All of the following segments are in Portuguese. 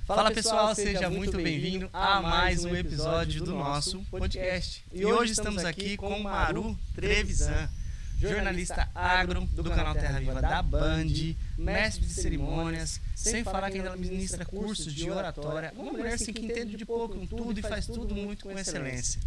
Fala pessoal, seja muito bem-vindo a mais um episódio do nosso podcast. E hoje estamos aqui com Maru Trevisan, jornalista agro do canal Terra Viva da Band, mestre de cerimônias, sem falar que ainda ministra cursos de oratória, uma mulher assim que entende de pouco em tudo e faz tudo muito com excelência.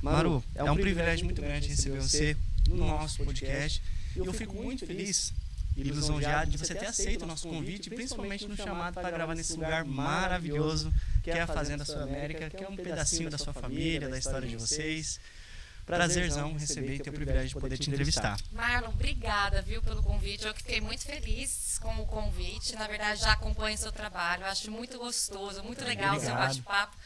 Maru, é um privilégio muito grande receber você no nosso podcast e eu fico muito feliz e lisonjeado de você ter aceito o nosso convite, principalmente no chamado para gravar nesse lugar maravilhoso que é a Fazenda Sul América, que é um pedacinho da sua família, da história de vocês. Prazerzão receber e ter o privilégio de poder te entrevistar. Marlon, obrigada, viu, pelo convite. Eu fiquei muito feliz com o convite. Na verdade, já acompanho o seu trabalho. Eu acho muito gostoso, muito legal o seu bate-papo.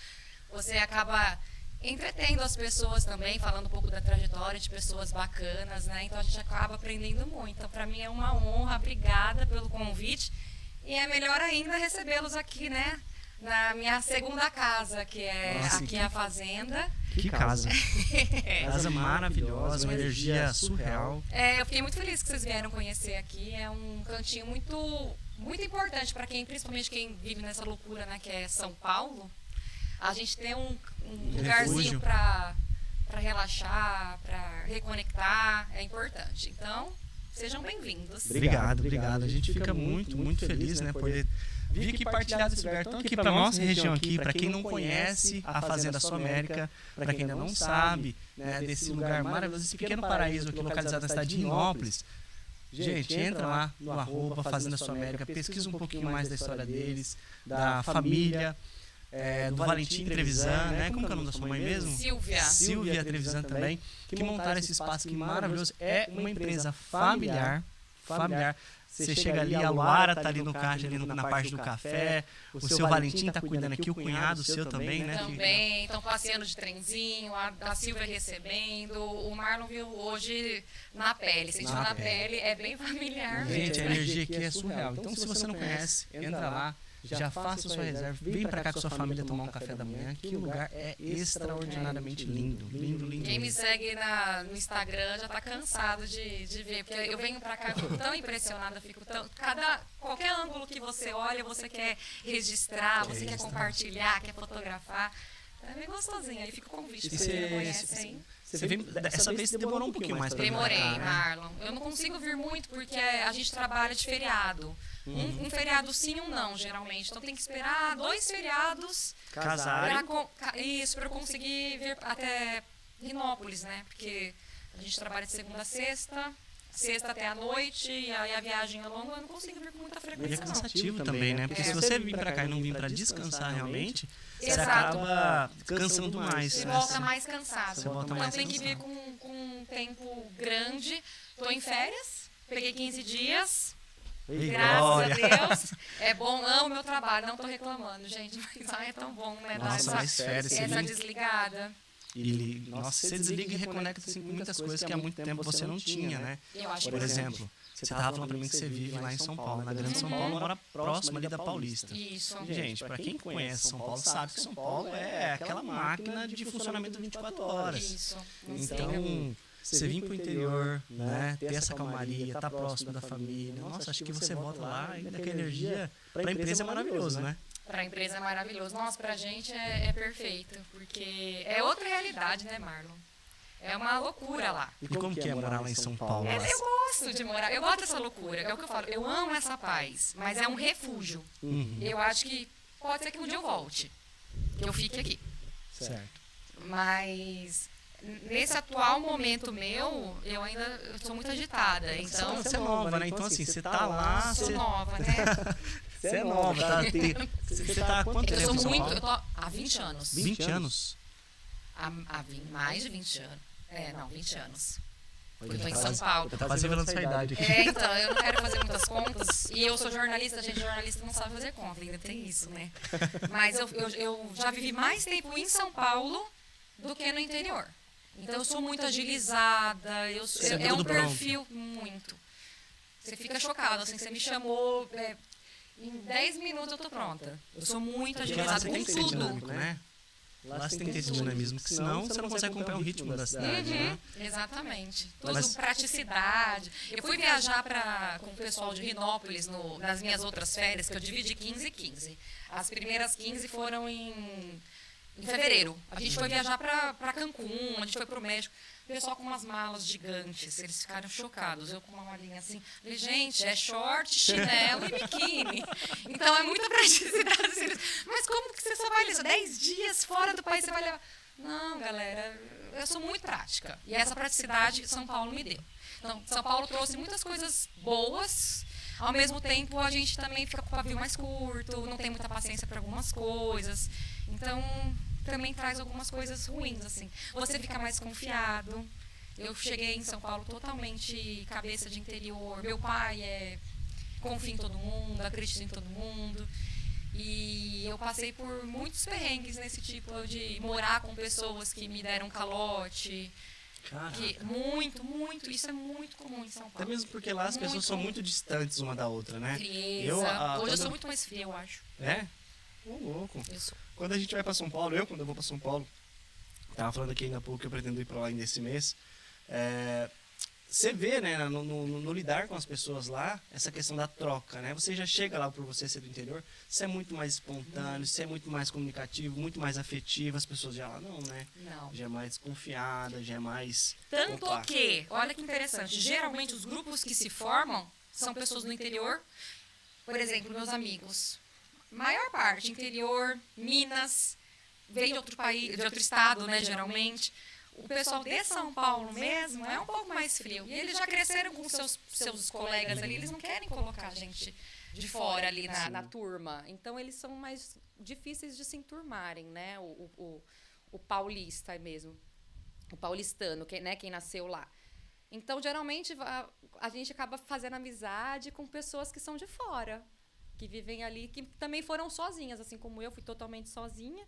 Você acaba entretendo as pessoas também, falando um pouco da trajetória de pessoas bacanas, né? Então a gente acaba aprendendo muito. Então, para mim é uma honra. Obrigada pelo convite. E é melhor ainda recebê-los aqui, né? Na minha segunda casa, que é aqui a Fazenda. Que casa! Casa maravilhosa, uma energia surreal. Eu fiquei muito feliz que vocês vieram conhecer aqui. É um cantinho muito importante para quem, principalmente quem vive nessa loucura, né, que é São Paulo. A gente tem um lugarzinho para relaxar, para reconectar, é importante. Então, sejam bem-vindos. Obrigado. A gente fica muito feliz, né, por vir aqui partilhar desse lugar. Então, aqui para nossa região aqui, para quem não conhece a Fazenda Sul América, para quem ainda não sabe, né, desse lugar maravilhoso, esse pequeno paraíso aqui localizado na cidade de Inópolis. Gente, entra lá no @Fazenda Sul América, pesquisa um pouquinho mais da história deles, da família, do Valentim Trevisan, né? Como que é o nome da sua mãe mesmo? Silvia Trevisan também, que montaram esse espaço aqui maravilhoso. É uma empresa familiar. Você chega ali, a Luara tá ali no caixa, ali na parte do café, o seu Valentim tá cuidando aqui, o cunhado seu também, né? Também, estão passeando de trenzinho, a Silvia recebendo, o Marlon viu hoje na pele, sentiu na pele, é bem familiar mesmo. Gente, a energia aqui é surreal. Então, se você não conhece, entra lá. Já faça sua reserva, vem pra cá com sua família tomar um café da manhã, que o lugar é extraordinariamente lindo. Quem me segue no Instagram já tá cansado de ver, porque eu venho pra cá, eu fico tão impressionada, qualquer ângulo que você olha, você quer registrar, você quer compartilhar, quer fotografar. É bem gostosinho, aí fica o convite, se você não conhece ainda. Essa vez você demorou um pouquinho mais pra vir pra cá, Demorei, Marlon. Eu não consigo vir muito porque a gente trabalha de feriado. Um feriado sim, um não, geralmente. Então tem que esperar 2 feriados casarem. Pra eu conseguir vir até Rinópolis, né? Porque a gente trabalha de segunda a sexta até a noite, e aí a viagem é longa, eu não consigo vir com muita frequência. E é cansativo também, né? Porque se você vir pra cá e não vir pra descansar realmente, você acaba cansando mais. Você volta mais cansado. Então tem que vir com um tempo grande. Tô em férias, peguei 15 dias. Graças a Deus. É bom, amo meu trabalho, não tô reclamando, gente. Mas é tão bom, né? Nossa, mais férias. Essa desligada. Nossa, você desliga e reconecta assim, com muitas coisas que há muito tempo você não tinha, né? Por exemplo, você estava falando pra mim que você vive lá em São Paulo, na Grande São Paulo, mora próximo ali da Paulista. Isso. Gente, pra quem conhece São Paulo, sabe que São Paulo é aquela máquina de funcionamento 24 horas. Isso. Então, você vir pro interior, né, ter essa calmaria, tá próximo da família. Nossa, acho que você volta lá e daquela energia, pra empresa é maravilhoso, né? Para a empresa é maravilhoso. Nossa, pra gente é perfeito, porque é outra realidade, né, Marlon? É uma loucura lá. E como que é morar lá em São Paulo? Eu gosto de morar, eu gosto dessa loucura, é o que eu falo, eu amo essa paz, mas é um refúgio. Eu acho que pode ser que um dia eu volte, que eu fique aqui. Certo. Mas nesse atual momento meu, eu sou muito agitada. Então, você é nova, né? Então, assim, você tá lá... Sou nova, né? Você é nova, tá? Você tá há quanto tempo em São Paulo? Eu tô há 20 anos. 20 anos? Mais de 20 anos. 20 anos. Eu tô em São Paulo. Eu tô quase revelando sua idade aqui. Então, eu não quero fazer muitas contas. E eu sou jornalista, jornalista não sabe fazer conta, ainda tem isso, né? Mas eu já vivi mais tempo em São Paulo do que no interior. Então, eu sou muito agilizada, é um perfil muito. Você fica chocado, assim, você me chamou... Em 10 minutos eu tô pronta. Eu sou muito agilizada com tudo. Né? Lá você tem que ter esse dinamismo, porque senão você não consegue acompanhar o ritmo da cidade, né? Exatamente. Tudo praticidade. Eu fui viajar com o pessoal de Rinópolis nas minhas outras férias, que eu dividi 15 e 15. As primeiras 15 foram em fevereiro. A gente foi viajar para Cancún, a gente foi para o México. O pessoal com umas malas gigantes, eles ficaram chocados. Eu com uma malinha assim, falei, gente, é short, chinelo e biquíni. Então é muita praticidade. Mas como que você só vai levar 10 dias fora do país, você vai levar? Não, galera, eu sou muito prática. E essa praticidade São Paulo me deu. Então, São Paulo trouxe muitas coisas boas. Ao mesmo tempo, a gente também fica com o pavio mais curto, não tem muita paciência para algumas coisas. Então, também traz algumas coisas ruins, assim. Você fica mais confiado. Eu cheguei em São Paulo totalmente cabeça de interior. Meu pai confia em todo mundo, acredita em todo mundo. E eu passei por muitos perrengues nesse tipo de morar com pessoas que me deram calote. Muito, isso é muito comum em São Paulo. Até mesmo porque lá as pessoas são muito distantes uma da outra, né? Frieza. Hoje eu sou muito mais fria, eu acho. É? Ô, louco. Quando a gente vai pra São Paulo, quando eu vou pra São Paulo, tava falando aqui ainda há pouco que eu pretendo ir pra lá ainda esse mês, você vê, né, no lidar com as pessoas lá, essa questão da troca, né? Você já chega lá por você ser do interior, você é muito mais espontâneo, você é muito mais comunicativo, muito mais afetivo, as pessoas já lá não, né? Não. Já é mais desconfiada, já é mais... Tanto que, olha que interessante, geralmente os grupos que se formam são pessoas do interior, por exemplo, meus amigos, maior parte, interior, Minas, vem de outro país, de outro estado, né, geralmente. O pessoal de São Paulo mesmo é um pouco mais frio. E eles já cresceram com seus colegas ali, eles não querem colocar a gente de fora ali na turma. Então, eles são mais difíceis de se enturmarem, né? O paulista mesmo. O paulistano, quem nasceu lá. Então, geralmente, a gente acaba fazendo amizade com pessoas que são de fora, que vivem ali, que também foram sozinhas, assim como eu fui totalmente sozinha.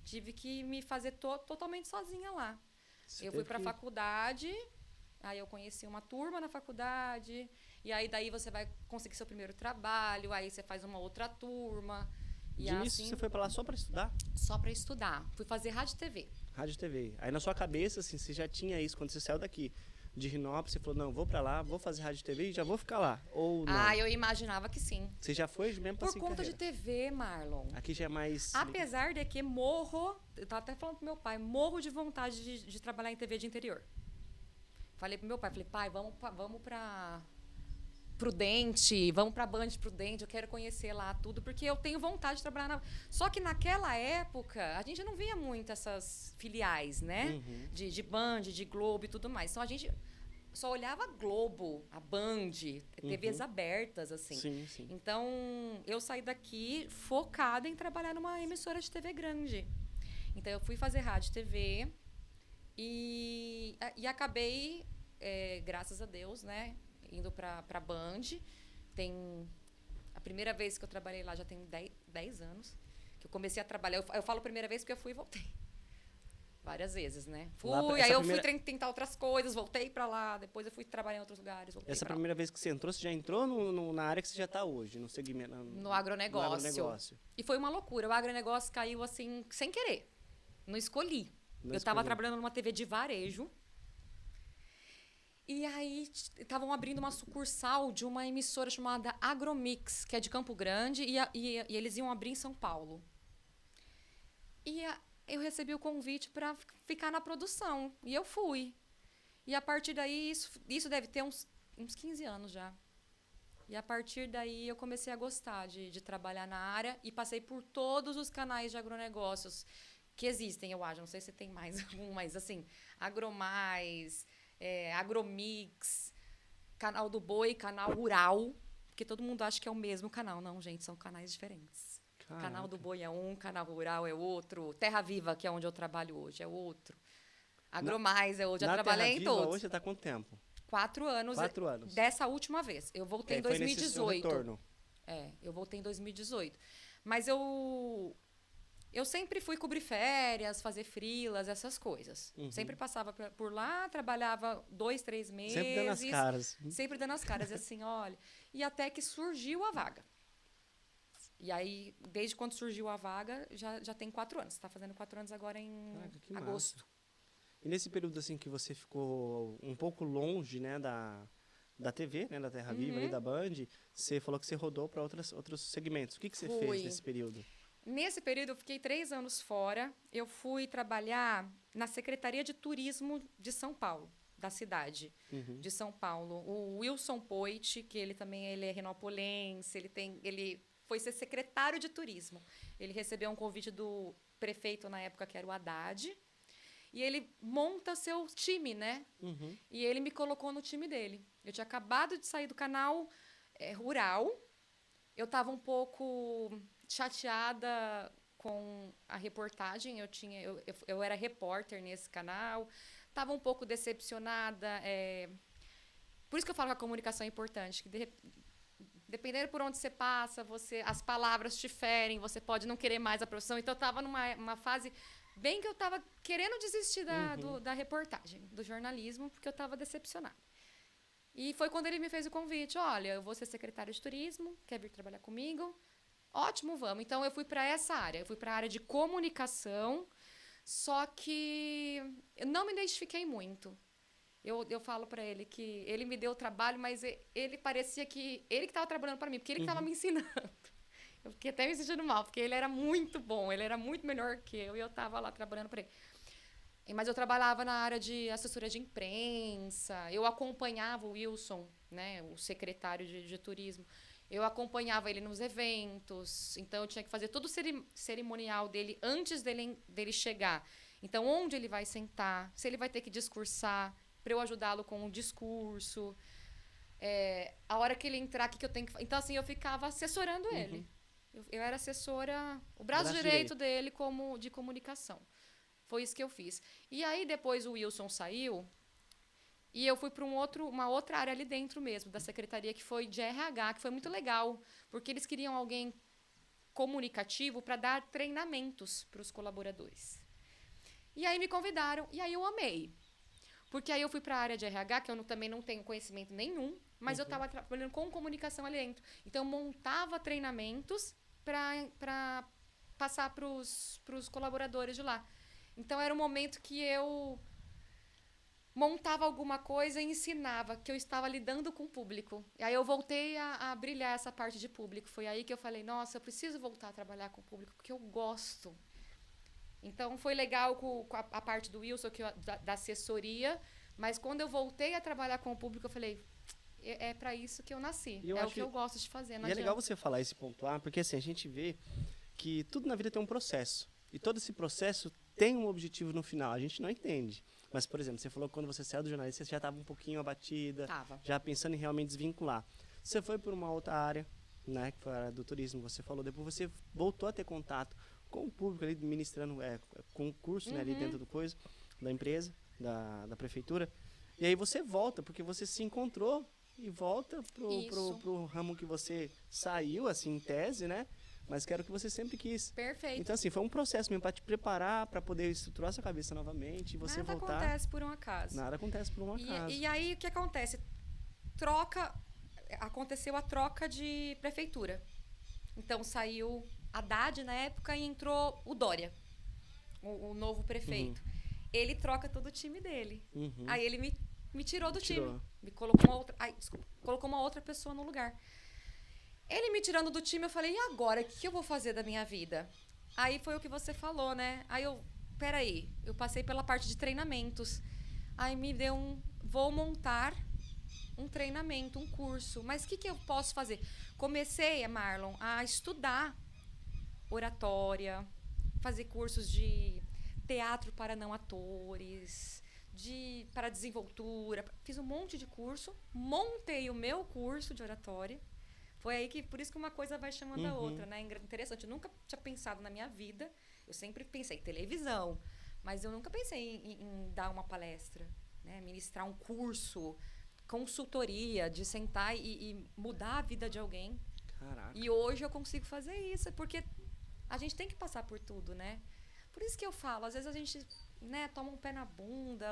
Tive que me fazer totalmente sozinha lá. Eu fui para a faculdade, aí eu conheci uma turma na faculdade, e aí daí você vai conseguir seu primeiro trabalho, aí você faz uma outra turma. E de início você foi para lá só para estudar? Só para estudar. Fui fazer rádio e TV. Rádio e TV. Aí na sua cabeça, assim, você já tinha isso quando você saiu daqui de Rinópolis, você falou, não, vou para lá, vou fazer rádio e TV e já vou ficar lá, ou não? Ah, eu imaginava que sim. Você já foi mesmo para Por conta de TV, Marlon. Aqui já é mais... Apesar de que eu tava até falando pro meu pai, morro de vontade de trabalhar em TV de interior. Falei pro meu pai, pai, vamos pra Prudente, vamos pra Band Prudente, eu quero conhecer lá tudo, porque eu tenho vontade de trabalhar Só que naquela época, a gente não via muito essas filiais, né? Uhum. De Band, de Globo e tudo mais. Então, a gente só olhava Globo, a Band, TVs abertas, assim. Sim, sim. Então, eu saí daqui focada em trabalhar numa emissora de TV grande. Então, eu fui fazer rádio e TV e acabei, graças a Deus, né, indo para Band. A primeira vez que eu trabalhei lá já tem 10 anos que eu comecei a trabalhar. Eu falo primeira vez porque eu fui e voltei. Várias vezes, né? Aí eu fui tentar outras coisas, voltei para lá, depois eu fui trabalhar em outros lugares, voltei Essa pra primeira vez que você entrou, você já entrou na área que você já está hoje, no segmento... No agronegócio. E foi uma loucura. O agronegócio caiu assim, sem querer. Não escolhi. Eu estava trabalhando numa TV de varejo. E aí estavam abrindo uma sucursal de uma emissora chamada Agromix, que é de Campo Grande, e eles iam abrir em São Paulo. E eu recebi o convite para ficar na produção. E eu fui. E a partir daí, isso deve ter uns 15 anos já. E a partir daí eu comecei a gostar de trabalhar na área e passei por todos os canais de agronegócios que existem, eu acho. Não sei se tem mais algum, mas assim, Agromais, Agromix, Canal do Boi, Canal Rural, porque todo mundo acha que é o mesmo canal. Não, gente, são canais diferentes. Caraca. Canal do Boi é um, Canal Rural é outro, Terra Viva, que é onde eu trabalho hoje, é outro. Agromais é outro, já trabalhei em todos. Hoje você está há quanto tempo? 4 anos. 4 anos. Dessa última vez. Eu voltei em 2018. Foi nesse seu retorno. Eu voltei em 2018. Mas eu sempre fui cobrir férias, fazer freelas, essas coisas. Uhum. Sempre passava por lá, trabalhava 2, 3 meses. Sempre dando as caras. Sempre dando as caras. E assim, olha... E até que surgiu a vaga. E aí, desde quando surgiu a vaga, já tem 4 anos. Está fazendo 4 anos agora em Que agosto. massa. E nesse período assim que você ficou um pouco longe, né, da TV, né, da Terra Viva ali, da Band, você falou que você rodou para outros segmentos. O que você fez nesse período? Nesse período, eu fiquei 3 anos fora. Eu fui trabalhar na Secretaria de Turismo de São Paulo, da cidade de São Paulo. O Wilson Poit, que ele é renopolense, ele foi ser secretário de turismo. Ele recebeu um convite do prefeito na época, que era o Haddad, e ele monta seu time, né? E ele me colocou no time dele. Eu tinha acabado de sair do canal rural. Eu estava um pouco chateada com a reportagem. Eu era repórter nesse canal. Estava um pouco decepcionada. Por isso que eu falo que a comunicação é importante. Que dependendo por onde você passa, as palavras te ferem, você pode não querer mais a profissão. Então, eu estava numa fase bem que eu estava querendo desistir da reportagem, do jornalismo, porque eu estava decepcionada. E foi quando ele me fez o convite. Olha, eu vou ser secretário de turismo, quer vir trabalhar comigo? Ótimo, vamos. Então, eu fui para essa área. Eu fui para a área de comunicação, só que eu não me identifiquei muito. Eu falo para ele que ele me deu o trabalho, mas ele parecia que ele que estava trabalhando para mim, porque ele que estava me ensinando. Eu fiquei até me sentindo mal, porque ele era muito bom, ele era muito melhor que eu, e eu estava lá trabalhando para ele. Mas eu trabalhava na área de assessoria de imprensa, eu acompanhava o Wilson, né, o secretário de turismo, eu acompanhava ele nos eventos, então eu tinha que fazer todo o cerimonial dele antes dele chegar. Então, onde ele vai sentar, se ele vai ter que discursar, para eu ajudá-lo com o discurso, a hora que ele entrar, o que eu tenho que fazer. Então, assim, eu ficava assessorando ele. Eu era assessora, o braço direito dele de comunicação. Foi isso que eu fiz. E aí, depois o Wilson saiu e eu fui para uma outra área ali dentro mesmo, da secretaria, que foi de RH, que foi muito legal, porque eles queriam alguém comunicativo para dar treinamentos para os colaboradores. E aí me convidaram, e aí eu amei. Porque aí eu fui para a área de RH, que eu também não tenho conhecimento nenhum, mas eu estava trabalhando com comunicação ali dentro. Então, eu montava treinamentos para passar para os colaboradores de lá. Então, era um momento que eu montava alguma coisa e ensinava, que eu estava lidando com o público. E aí eu voltei a brilhar essa parte de público. Foi aí que eu falei, nossa, eu preciso voltar a trabalhar com o público, porque eu gosto. Então, foi legal com a parte do Wilson, da assessoria, mas quando eu voltei a trabalhar com o público, eu falei, é para isso que eu nasci, é o que eu gosto de fazer. E é legal você falar esse pontuar, porque assim, a gente vê que tudo na vida tem um processo, e todo esse processo tem um objetivo no final, a gente não entende. Mas, por exemplo, você falou que quando você saiu do jornalismo, você já estava um pouquinho abatida, já pensando em realmente desvincular. Você foi por uma outra área, né, que foi a área do turismo, você falou, depois você voltou a ter contato com o público ali, ministrando concurso, né, ali dentro da empresa, da prefeitura. E aí você volta, porque você se encontrou e volta pro ramo que você saiu, assim, em tese, né? Mas que era o que você sempre quis. Perfeito. Então, assim, foi um processo mesmo para te preparar, para poder estruturar sua cabeça novamente e você voltar. Nada acontece por um acaso. Nada acontece por um acaso. E aí, o que acontece? Aconteceu a troca de prefeitura. Então, saiu Haddad na época e entrou o Dória, o novo prefeito. Ele troca todo o time dele. Aí ele me tirou do time. Me colocou colocou uma outra pessoa no lugar. Ele me tirando do time, eu falei, e agora? O que eu vou fazer da minha vida? Aí foi o que você falou, né? Aí peraí, eu passei pela parte de treinamentos. Aí me deu vou montar um treinamento, um curso. Mas o que eu posso fazer? Comecei, Marlon, a estudar oratória, fazer cursos de teatro para não atores, para desenvoltura. Fiz um monte de curso, montei o meu curso de oratória. Foi aí por isso que uma coisa vai chamando a outra, né? Interessante, eu nunca tinha pensado na minha vida, eu sempre pensei em televisão, mas eu nunca pensei em dar uma palestra, né? Ministrar um curso, consultoria, de sentar e mudar a vida de alguém. Caraca. E hoje eu consigo fazer isso, porque a gente tem que passar por tudo, né? Por isso que eu falo, às vezes a gente, né, toma um pé na bunda,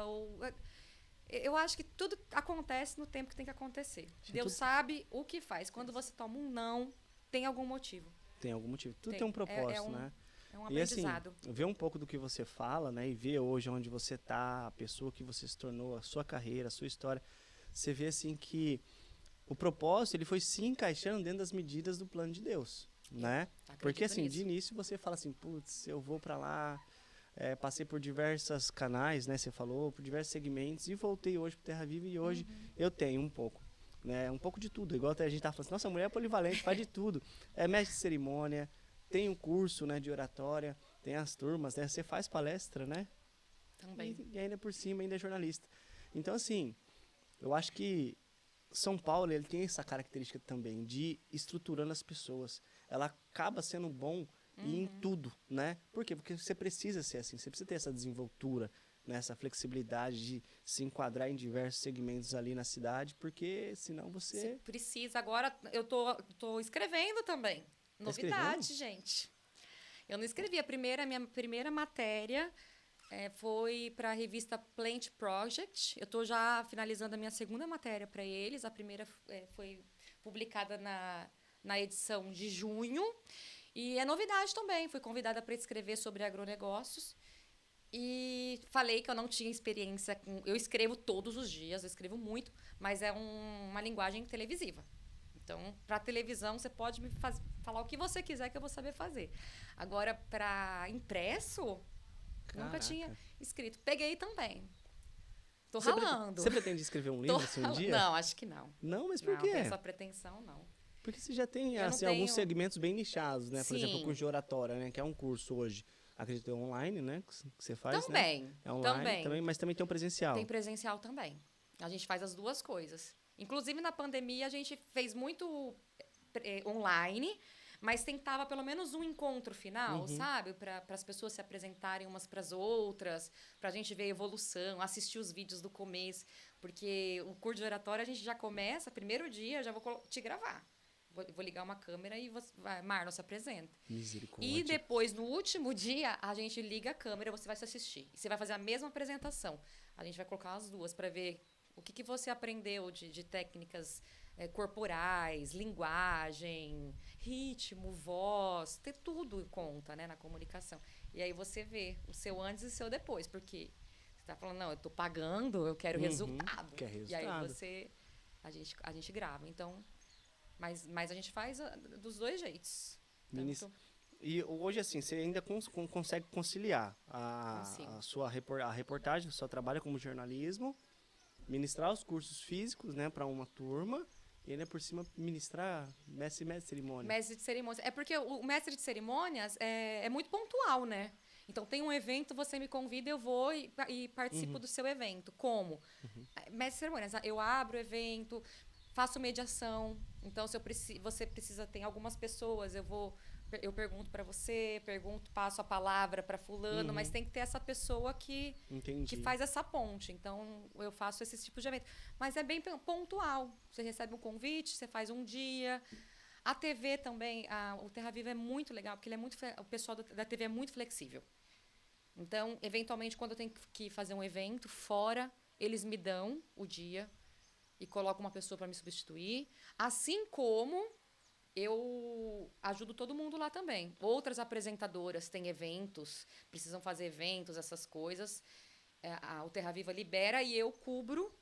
eu acho que tudo acontece no tempo que tem que acontecer. Deus sabe o que faz. Quando você toma um não, tem algum motivo. Tem algum motivo. Tudo tem um propósito, né? É um E assim, aprendizado. ver um pouco do que você fala, né? E ver hoje onde você tá, a pessoa que você se tornou, a sua carreira, a sua história. Você vê assim que o propósito, ele foi se encaixando dentro das medidas do plano de Deus, né? Porque assim, de início você fala assim, putz, eu vou para lá, passei por diversos canais, né? Você falou, por diversos segmentos e voltei hoje pro Terra Viva e hoje eu tenho um pouco, né? Um pouco de tudo. Igual até a gente tá falando assim, nossa, a mulher é polivalente, faz de tudo. É mestre de cerimônia, tem um curso, né, de oratória, tem as turmas, né? Você faz palestra, né? Também. E ainda por cima ainda é jornalista. Então assim, eu acho que São Paulo, ele tem essa característica também de estruturando as pessoas. Ela acaba sendo bom em tudo, né? Por quê? Porque você precisa ser assim, você precisa ter essa desenvoltura, né? Essa flexibilidade de se enquadrar em diversos segmentos ali na cidade, porque senão Você você... precisa. Agora, eu tô escrevendo também. Novidade, gente. Eu não escrevi. Minha primeira matéria foi para a revista Plant Project. Eu estou já finalizando a minha segunda matéria para eles. A primeira foi publicada na edição de junho. E é novidade também. Fui convidada para escrever sobre agronegócios. E falei que eu não tinha experiência com... Eu escrevo todos os dias, eu escrevo muito, mas é uma linguagem televisiva. Então, para televisão, você pode me falar o que você quiser que eu vou saber fazer. Agora, para impresso... Caraca. Nunca tinha escrito. Peguei também. Tô Você ralando. Você pretende escrever um livro assim um dia? Não, acho que não. Não, mas por Não, quê? tem essa pretensão, não. Porque você já tem Eu não assim, alguns tenho- segmentos bem nichados, né? Por exemplo, o Sim. curso de oratória, né? Que é um curso hoje, acredito que é online, né? Que você faz, né? Também. É online Também. mas também tem o presencial. Tem presencial também. A gente faz as duas coisas. Inclusive, na pandemia, a gente fez muito online, mas tentava pelo menos um encontro final, sabe? Para as pessoas se apresentarem umas para as outras, para a gente ver a evolução, assistir os vídeos do começo. Porque o curso de oratória a gente já começa, primeiro dia, já vou te gravar. Vou ligar uma câmera e Marlon, se apresenta. Misericórdia. E depois, no último dia, a gente liga a câmera e você vai se assistir. E você vai fazer a mesma apresentação. A gente vai colocar as duas para ver o que você aprendeu de técnicas corporais, linguagem, ritmo, voz, ter tudo em conta, né, na comunicação. E aí você vê o seu antes e o seu depois, porque você tá falando, não, eu tô pagando, eu quero resultado. Quer E aí resultado. a gente grava. Então, mas a gente faz dos dois jeitos. Ministro, e hoje, assim, você ainda consegue conciliar a sua reportagem, o seu trabalho como jornalismo, ministrar os cursos físicos, né, para uma turma, e ainda por cima ministrar mestre de cerimônia. Mestre de cerimônias. É porque o mestre de cerimônias é muito pontual, né? Então, tem um evento, você me convida, eu vou e participo do seu evento. Como? Mestre de cerimônias, eu abro o evento, faço mediação. Então, se você precisa, tem algumas pessoas, eu pergunto para você, passo a palavra para fulano, mas tem que ter essa pessoa que faz essa ponte. Então, eu faço esse tipo de evento. Mas é bem pontual. Você recebe um convite, você faz um dia. A TV também, o Terra Viva é muito legal, porque o pessoal da TV é muito flexível. Então, eventualmente, quando eu tenho que fazer um evento fora, eles me dão o dia e colocam uma pessoa para me substituir. Assim como eu ajudo todo mundo lá também. Outras apresentadoras têm eventos, precisam fazer eventos, essas coisas. O Terra Viva libera e eu cubro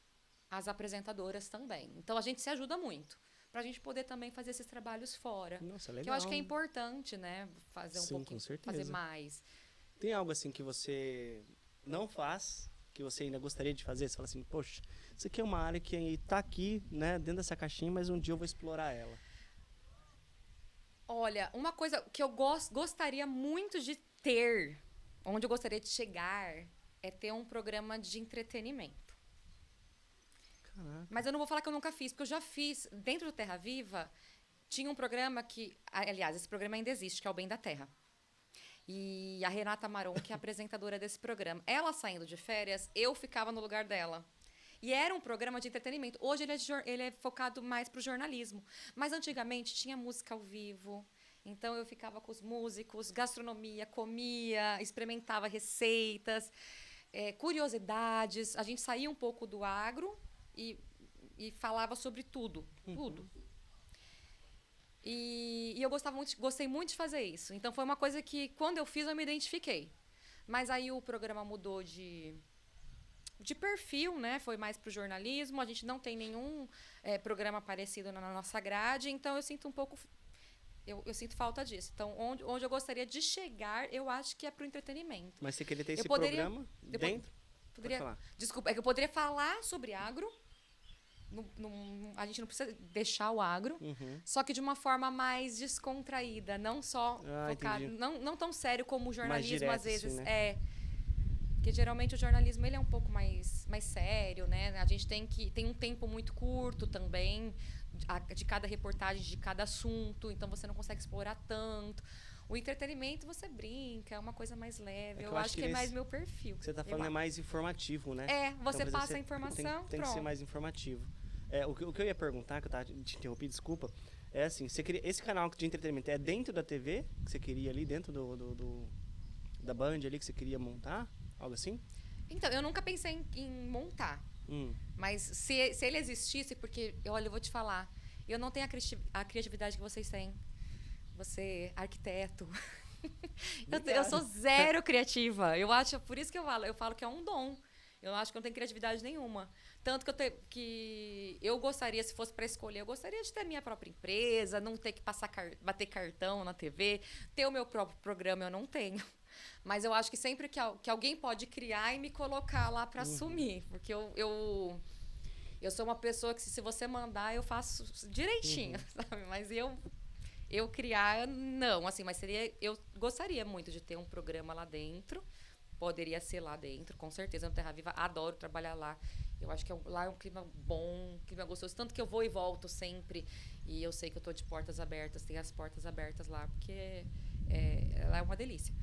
as apresentadoras também. Então, a gente se ajuda muito para a gente poder também fazer esses trabalhos fora. Nossa, legal. Que eu acho que é importante, né? Fazer um pouquinho, com certeza. fazer mais. Tem algo assim que você não faz, que você ainda gostaria de fazer? Você fala assim, poxa, isso aqui é uma área que está aqui, né, dentro dessa caixinha, mas um dia eu vou explorar ela. Olha, uma coisa que eu gostaria muito de ter, onde eu gostaria de chegar, é ter um programa de entretenimento. Caraca. Mas eu não vou falar que eu nunca fiz, porque eu já fiz. Dentro do Terra Viva, tinha um programa que... Aliás, esse programa ainda existe, que é o Bem da Terra. E a Renata Maron, que é a apresentadora desse programa, ela saindo de férias, eu ficava no lugar dela. E era um programa de entretenimento. Hoje ele é focado mais para o jornalismo. Mas antigamente tinha música ao vivo. Então eu ficava com os músicos, gastronomia, comia, experimentava receitas, curiosidades. A gente saía um pouco do agro e falava sobre tudo. Tudo. E eu gostei muito de fazer isso. Então, foi uma coisa que, quando eu fiz, eu me identifiquei. Mas aí o programa mudou de perfil, né? Foi mais para o jornalismo. A gente não tem nenhum programa parecido na nossa grade. Então, eu sinto um pouco... Eu sinto falta disso. Então, onde eu gostaria de chegar, eu acho que é para o entretenimento. Mas você queria ter esse programa dentro? Desculpa, é que eu poderia falar sobre agro. A gente não precisa deixar o agro, só que de uma forma mais descontraída, não só focado, não tão sério como o jornalismo direto, às vezes assim, né? Porque geralmente o jornalismo ele é um pouco mais sério, né? A gente tem um tempo muito curto também de cada reportagem, de cada assunto, então você não consegue explorar tanto. O entretenimento você brinca, é uma coisa mais leve. Eu acho que é mais meu perfil. Você está falando é mais informativo, né? Você então, passa a informação, tem que ser mais informativo. O que eu ia perguntar, que eu te interrompi, desculpa, é assim, esse canal de entretenimento é dentro da TV, que você queria ali, dentro da Band ali, que você queria montar? Algo assim? Então, eu nunca pensei em montar. Mas se ele existisse, porque, olha, eu vou te falar, eu não tenho a criatividade que vocês têm. Você, arquiteto. eu sou zero criativa. Eu acho, por isso que eu falo que é um dom. Eu acho que eu não tenho criatividade nenhuma. Tanto que eu gostaria, se fosse para escolher, eu gostaria de ter minha própria empresa, não ter que bater cartão na TV, ter o meu próprio programa, eu não tenho. Mas eu acho que sempre que alguém pode criar e me colocar lá para assumir. Porque eu sou uma pessoa que, se você mandar, eu faço direitinho, sabe? Mas eu criar, não, assim, mas eu gostaria muito de ter um programa lá dentro, poderia ser lá dentro, com certeza, no Terra Viva, adoro trabalhar lá, eu acho que lá é um clima bom, um clima gostoso, tanto que eu vou e volto sempre, e eu sei que eu tô de portas abertas, tem as portas abertas lá, porque lá é uma delícia.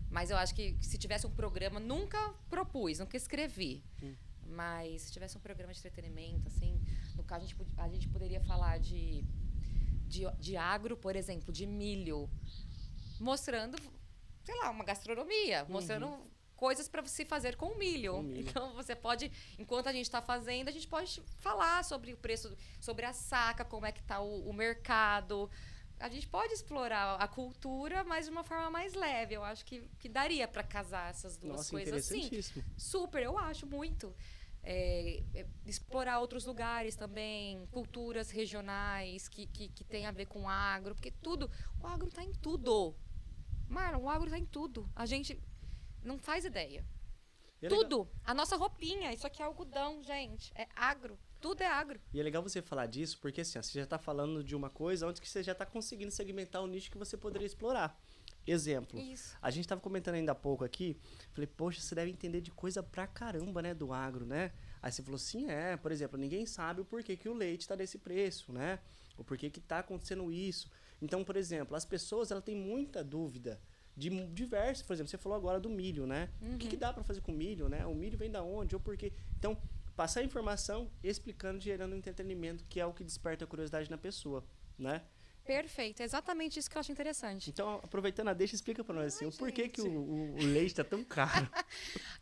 Mas eu acho que se tivesse um programa, nunca escrevi, mas se tivesse um programa de entretenimento, assim, no caso a gente poderia falar de agro, por exemplo, de milho, mostrando, sei lá, uma gastronomia, mostrando coisas para se fazer com milho. Então, você pode, enquanto a gente está fazendo, a gente pode falar sobre o preço, sobre a saca, como é que está o mercado. A gente pode explorar a cultura, mas de uma forma mais leve. Eu acho que daria para casar essas duas coisas assim. Super, eu acho muito. Explorar outros lugares também, culturas regionais que tem a ver com agro, porque o agro está em tudo. Mano, o agro está em tudo. A gente não faz ideia. Tudo. A nossa roupinha, isso aqui é algodão, gente. É agro. Tudo é agro. E é legal você falar disso, porque assim, você já está falando de uma coisa onde que você já está conseguindo segmentar o nicho que você poderia explorar. Exemplo, a gente estava comentando ainda há pouco aqui, falei, poxa, você deve entender de coisa pra caramba, né, do agro, né? Aí você falou, sim, por exemplo, ninguém sabe o porquê que o leite está desse preço, né? O porquê que está acontecendo isso. Então, por exemplo, as pessoas, elas têm muita dúvida de diversos, por exemplo, você falou agora do milho, né? O que dá para fazer com milho, né? O milho vem da onde, ou por quê? Então, passar a informação, explicando, gerando entretenimento, que é o que desperta a curiosidade na pessoa, né? Perfeito, é exatamente isso que eu acho interessante. Então, aproveitando a deixa, explica para nós assim, o porquê que o leite está tão caro.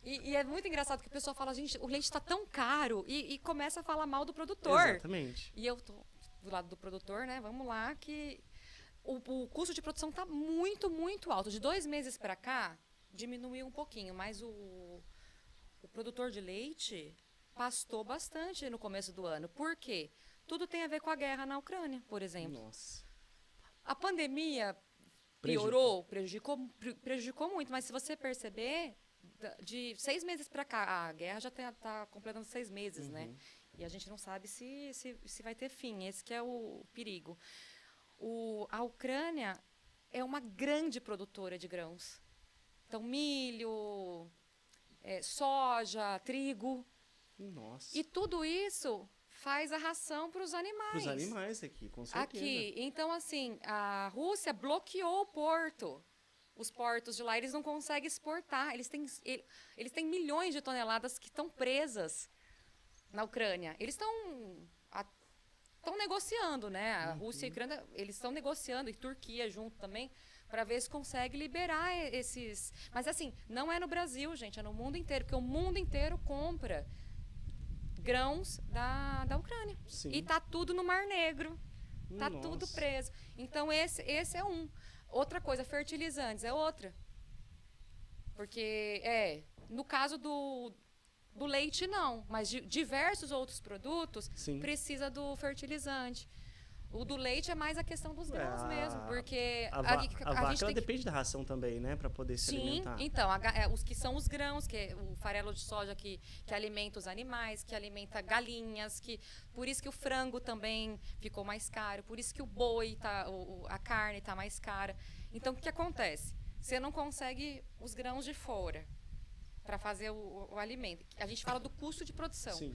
E é muito engraçado que o pessoal fala, gente, o leite está tão caro, e começa a falar mal do produtor. Exatamente. E eu tô do lado do produtor, né? Vamos lá, que o custo de produção está muito, muito alto. De 2 meses para cá, diminuiu um pouquinho, mas o produtor de leite pastou bastante no começo do ano. Por quê? Tudo tem a ver com a guerra na Ucrânia, por exemplo. Nossa. A pandemia piorou, prejudicou muito, mas se você perceber, de 6 meses para cá, a guerra já está completando 6 meses, né? E a gente não sabe se vai ter fim. Esse que é o perigo. A Ucrânia é uma grande produtora de grãos. Então, milho, soja, trigo. Nossa. E tudo isso faz a ração para os animais. Para os animais aqui, com certeza. Então, assim, a Rússia bloqueou o porto. Os portos de lá, eles não conseguem exportar. Eles têm milhões de toneladas que estão presas na Ucrânia. Eles estão negociando, né? A Rússia e a Ucrânia, eles estão negociando, e Turquia junto também, para ver se consegue liberar esses... Mas, assim, não é no Brasil, gente, é no mundo inteiro, porque o mundo inteiro compra grãos da Ucrânia. Sim. E tá tudo no Mar Negro. Tá tudo preso. Então, esse é um. Outra coisa, fertilizantes é outra. Porque, no caso do leite, não. Mas diversos outros produtos precisa do fertilizante. O do leite é mais a questão dos grãos mesmo, porque a vaca gente depende da ração também, né, para poder se alimentar. Sim, então, os que são os grãos, que é o farelo de soja que alimenta os animais, que alimenta galinhas, por isso que o frango também ficou mais caro, por isso que o boi, a carne está mais cara. Então, o que acontece? Você não consegue os grãos de fora para fazer o alimento. A gente fala do custo de produção. Sim.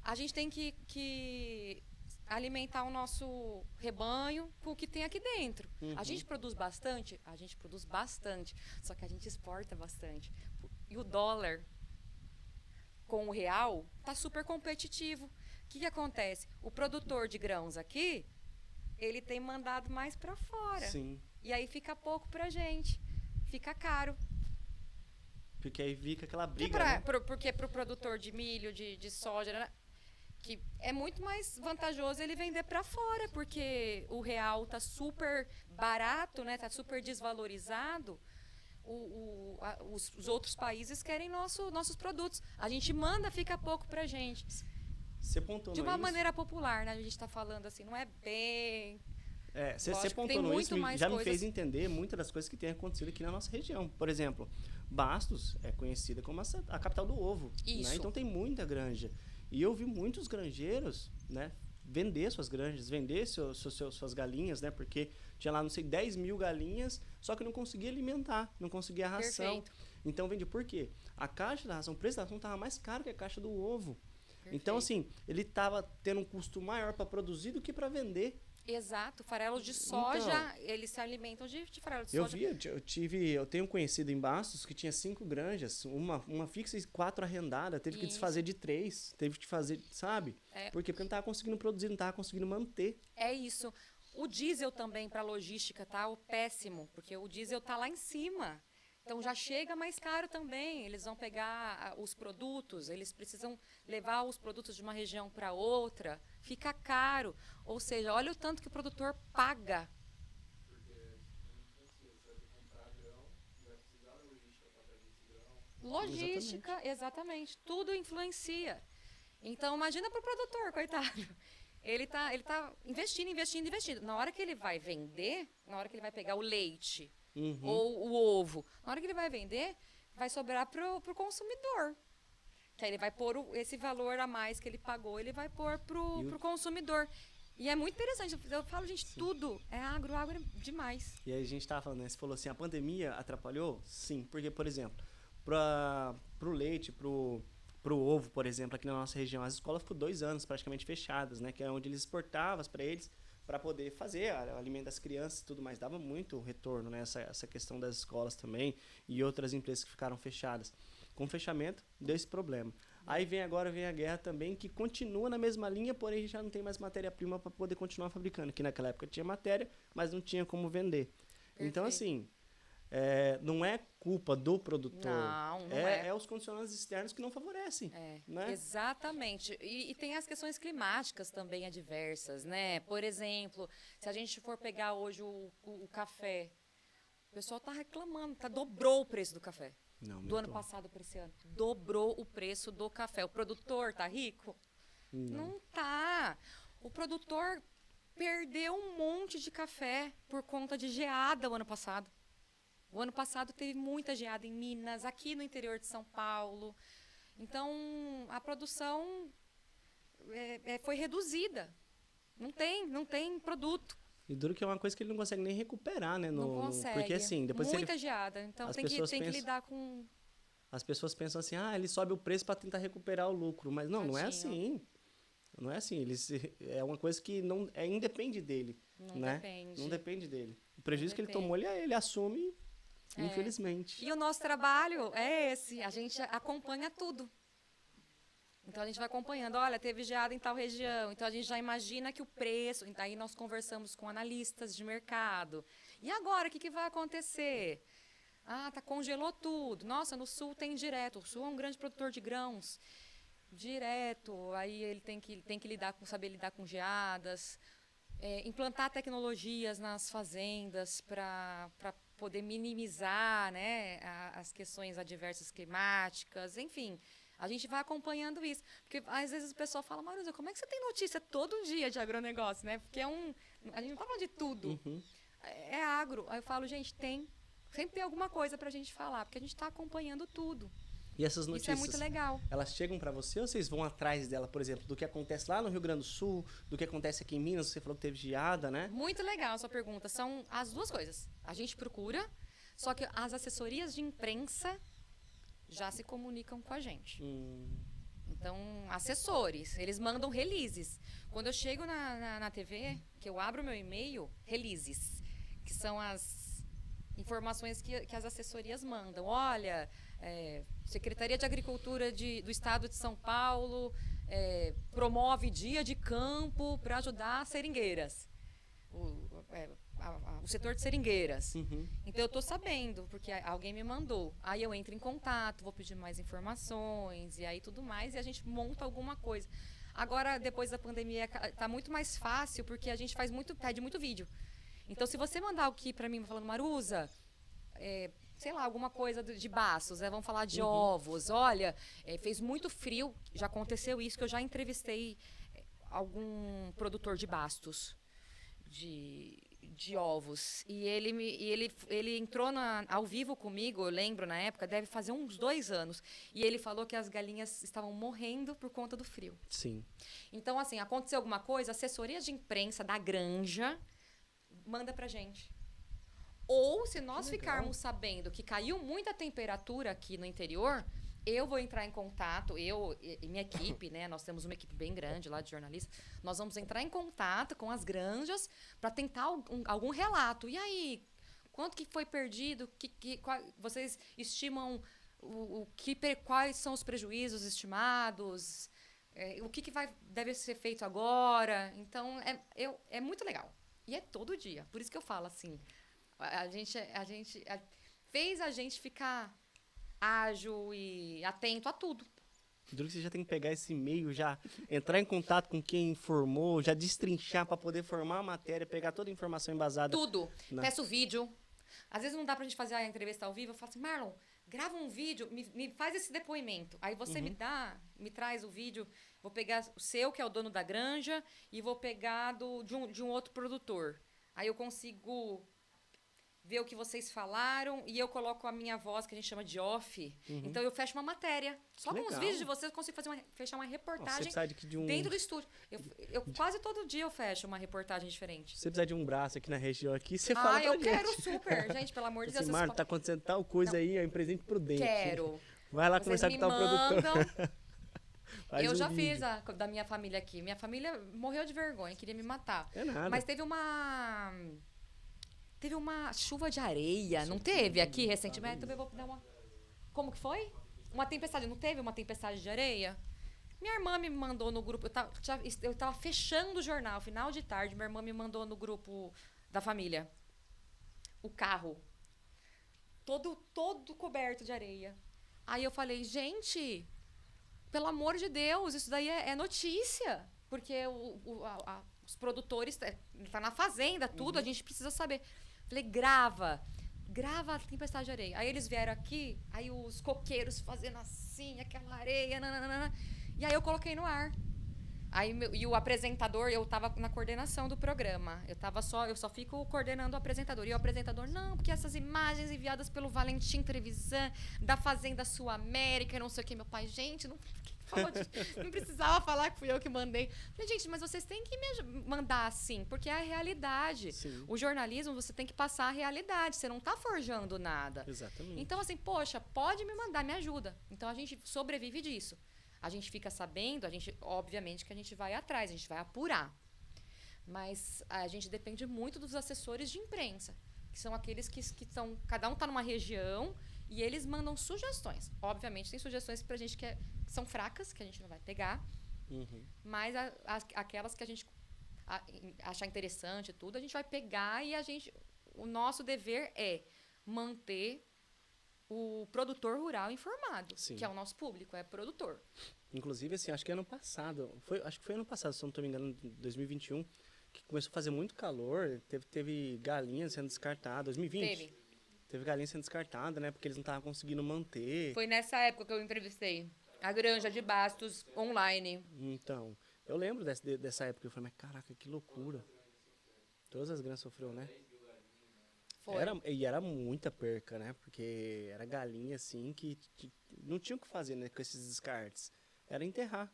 A gente tem que alimentar o nosso rebanho com o que tem aqui dentro. A gente produz bastante? A gente produz bastante, só que a gente exporta bastante. E o dólar com o real está super competitivo. O que acontece? O produtor de grãos aqui, ele tem mandado mais para fora. Sim. E aí fica pouco para a gente, fica caro. Porque aí fica aquela briga, Porque para o produtor de milho, de soja, né? Que é muito mais vantajoso ele vender para fora, porque o real tá super barato, né? Tá super desvalorizado. Os outros países querem nossos produtos. A gente manda, fica pouco pra gente. Você pontuou de uma isso? maneira popular, né? A gente está falando assim, não é bem... Você pontuou isso, já me fez entender muitas das coisas que têm acontecido aqui na nossa região. Por exemplo, Bastos é conhecida como a capital do ovo. Isso. Né? Então tem muita granja. E eu vi muitos granjeiros, né, vender suas granjas, vender suas galinhas, né, porque tinha lá, não sei, 10 mil galinhas, só que não conseguia alimentar, não conseguia a ração. Perfeito. Então vende por quê? A caixa da ração, o preço da ração estava mais caro que a caixa do ovo. Perfeito. Então, assim, ele estava tendo um custo maior para produzir do que para vender. Exato, farelos de soja, eles se alimentam de farelo de soja. Eu tenho um conhecido em Bastos que tinha 5 granjas, uma fixa e 4 arrendadas, teve que desfazer de 3, teve que fazer, sabe? Por quê? Porque não estava conseguindo produzir, não estava conseguindo manter. É isso. O diesel também para logística tá o péssimo, porque o diesel tá lá em cima. Então já chega mais caro também. Eles vão pegar os produtos, eles precisam levar os produtos de uma região para outra, fica caro. Ou seja, olha o tanto que o produtor paga. Porque você vai ter que comprar grão, vai precisar da logística para trazer esse grão. Logística, exatamente. Tudo influencia. Então imagina para o produtor, coitado. Ele tá investindo. Na hora que ele vai vender, na hora que ele vai pegar o leite, ou o ovo. Na hora que ele vai vender, vai sobrar pro consumidor. Que aí ele vai pôr esse valor a mais que ele pagou, ele vai pôr pro consumidor. E é muito interessante. Eu falo, gente, tudo é agro é demais. E aí a gente estava falando, né? Você falou assim, a pandemia atrapalhou? Sim, porque, por exemplo, pro leite, pro ovo, por exemplo, aqui na nossa região, as escolas ficou 2 anos praticamente fechadas, né? Que é onde eles exportavam para eles, para poder fazer o alimento das crianças e tudo mais. Dava muito retorno, né? Essa questão das escolas também e outras empresas que ficaram fechadas. Com o fechamento, deu esse problema. Aí vem a guerra também, que continua na mesma linha, porém a gente já não tem mais matéria-prima para poder continuar fabricando. Que naquela época tinha matéria, mas não tinha como vender. Perfeito. Então, assim, não é culpa do produtor. Não é. É os condicionantes externos que não favorecem. Né? Exatamente. E tem as questões climáticas também adversas, né? Por exemplo, se a gente for pegar hoje o café, o pessoal está reclamando, dobrou o preço do café. Do ano passado para esse ano. Dobrou o preço do café. O produtor tá rico? Não tá. O produtor perdeu um monte de café por conta de geada o ano passado. O ano passado teve muita geada em Minas, aqui no interior de São Paulo. Então, a produção foi reduzida. Não tem produto. E duro que é uma coisa que ele não consegue nem recuperar, né? Não consegue. Porque assim, depois muita geada. Então tem que lidar com... As pessoas pensam assim, ele sobe o preço para tentar recuperar o lucro. Mas não é assim. Não é assim. É uma coisa que não independe dele. Não depende dele. O prejuízo que ele tomou, ele assume, infelizmente. E o nosso trabalho é esse. A gente acompanha tudo. Então, a gente vai acompanhando. Olha, teve geada em tal região. Então, a gente já imagina que o preço... Então, aí nós conversamos com analistas de mercado. E agora, o que vai acontecer? Congelou tudo. Nossa, no Sul tem direto. O Sul é um grande produtor de grãos. Direto. Aí, ele tem que saber lidar com geadas. implantar tecnologias nas fazendas para poder minimizar, né, as questões adversas climáticas, enfim. A gente vai acompanhando isso. Porque, às vezes, o pessoal fala, Maruza, como é que você tem notícia todo dia de agronegócio, né? Porque a gente não está falando de tudo. É agro. Aí eu falo, gente, sempre tem alguma coisa para a gente falar, porque a gente está acompanhando tudo. E essas notícias, isso é muito legal. Elas chegam para você ou vocês vão atrás dela, por exemplo, do que acontece lá no Rio Grande do Sul, do que acontece aqui em Minas, você falou que teve geada, né? Muito legal a sua pergunta. São as duas coisas. A gente procura, só que as assessorias de imprensa já se comunicam com a gente. Então, assessores, eles mandam releases. Quando eu chego na TV, que eu abro meu e-mail, releases, que são as informações que as assessorias mandam. Olha, Secretaria de Agricultura do Estado de São Paulo promove dia de campo para ajudar seringueiras. O setor de seringueiras. Então, eu estou sabendo, porque alguém me mandou. Aí eu entro em contato, vou pedir mais informações, e aí tudo mais, e a gente monta alguma coisa. Agora, depois da pandemia, está muito mais fácil, porque a gente pede muito vídeo. Então, se você mandar aqui para mim, falando, Maruza, sei lá, alguma coisa de baços, vamos falar de ovos. Olha, fez muito frio, já aconteceu isso, que eu já entrevistei algum produtor de bastos, de ovos. E ele entrou ao vivo comigo, eu lembro, na época, deve fazer uns 2 anos. E ele falou que as galinhas estavam morrendo por conta do frio. Sim. Então, assim, aconteceu alguma coisa, a assessoria de imprensa da granja manda pra gente. Ou, se nós ficarmos sabendo que caiu muita temperatura aqui no interior, eu vou entrar em contato, eu e minha equipe, né? Nós temos uma equipe bem grande lá de jornalistas. Nós vamos entrar em contato com as granjas para tentar algum relato. E aí, quanto que foi perdido? Vocês estimam quais são os prejuízos estimados? O que deve ser feito agora? Então, é muito legal. E é todo dia. Por isso que eu falo assim, fez a gente ficar ágil e atento a tudo. Duro que você já tem que pegar esse e-mail, já entrar em contato com quem informou, já destrinchar para poder formar a matéria, pegar toda a informação embasada. Tudo. Peço vídeo. Às vezes não dá pra gente fazer a entrevista ao vivo, eu falo assim, Marlon, grava um vídeo, me faz esse depoimento. Aí você me traz o vídeo, vou pegar o seu, que é o dono da granja, e vou pegar de um outro produtor. Aí eu consigo ver o que vocês falaram e eu coloco a minha voz, que a gente chama de off. Então, eu fecho uma matéria. Só com os vídeos de vocês eu consigo fechar uma reportagem dentro do estúdio. Eu quase todo dia eu fecho uma reportagem diferente. Se você precisar de um braço aqui na região, aqui, você fala pra eu gente. quero super. Gente, pelo amor de Deus. Marlon, tá acontecendo tal coisa aí, é um presente prudente. Quero. Vai lá conversar com tal produtor. Eu já fiz da minha família aqui. Minha família morreu de vergonha, queria me matar. É nada. Mas teve uma chuva de areia, não teve aqui recentemente? Eu vou dar uma... Como que foi? Uma tempestade. Não teve uma tempestade de areia? Minha irmã me mandou no grupo... Eu tava fechando o jornal, final de tarde, minha irmã me mandou no grupo da família. O carro. Todo coberto de areia. Aí eu falei, gente, pelo amor de Deus, isso daí é notícia. Porque os produtores... Tá na fazenda, tudo, a gente precisa saber. Falei, grava a tempestade de areia. Aí eles vieram aqui, aí os coqueiros fazendo assim, aquela areia, nananana, e aí eu coloquei no ar. Aí e o apresentador, eu tava na coordenação do programa. Eu só fico coordenando o apresentador. E o apresentador, não, porque essas imagens enviadas pelo Valentim Trevisan, da Fazenda Sul América, não sei o que, meu pai, gente, não precisava falar que fui eu que mandei. Falei, gente, mas vocês têm que me mandar assim, porque é a realidade. Sim. O jornalismo, você tem que passar a realidade, você não tá forjando nada. Exatamente. Então, assim, poxa, pode me mandar, me ajuda. Então, a gente sobrevive disso. A gente fica sabendo, obviamente que a gente vai atrás, a gente vai apurar. Mas a gente depende muito dos assessores de imprensa, que são aqueles que são... Cada um está numa região e eles mandam sugestões. Obviamente, tem sugestões pra gente que são fracas, que a gente não vai pegar. Mas aquelas que a gente achar interessante e tudo, a gente vai pegar e o nosso dever é manter o produtor rural informado, Sim. que é o nosso público, é produtor. Inclusive, assim, acho que ano passado, acho que foi ano passado, se eu não estou me engano, 2021, que começou a fazer muito calor, teve galinha sendo descartada, 2020? Teve galinha sendo descartada, né? Porque eles não estavam conseguindo manter. Foi nessa época que eu entrevistei a Granja de Bastos online. Então, eu lembro dessa época. Eu falei, mas caraca, que loucura. Todas as granjas sofreu, né? Foi. Era muita perca, né? Porque era galinha, assim, que não tinha o que fazer, né? Com esses descartes. Era enterrar.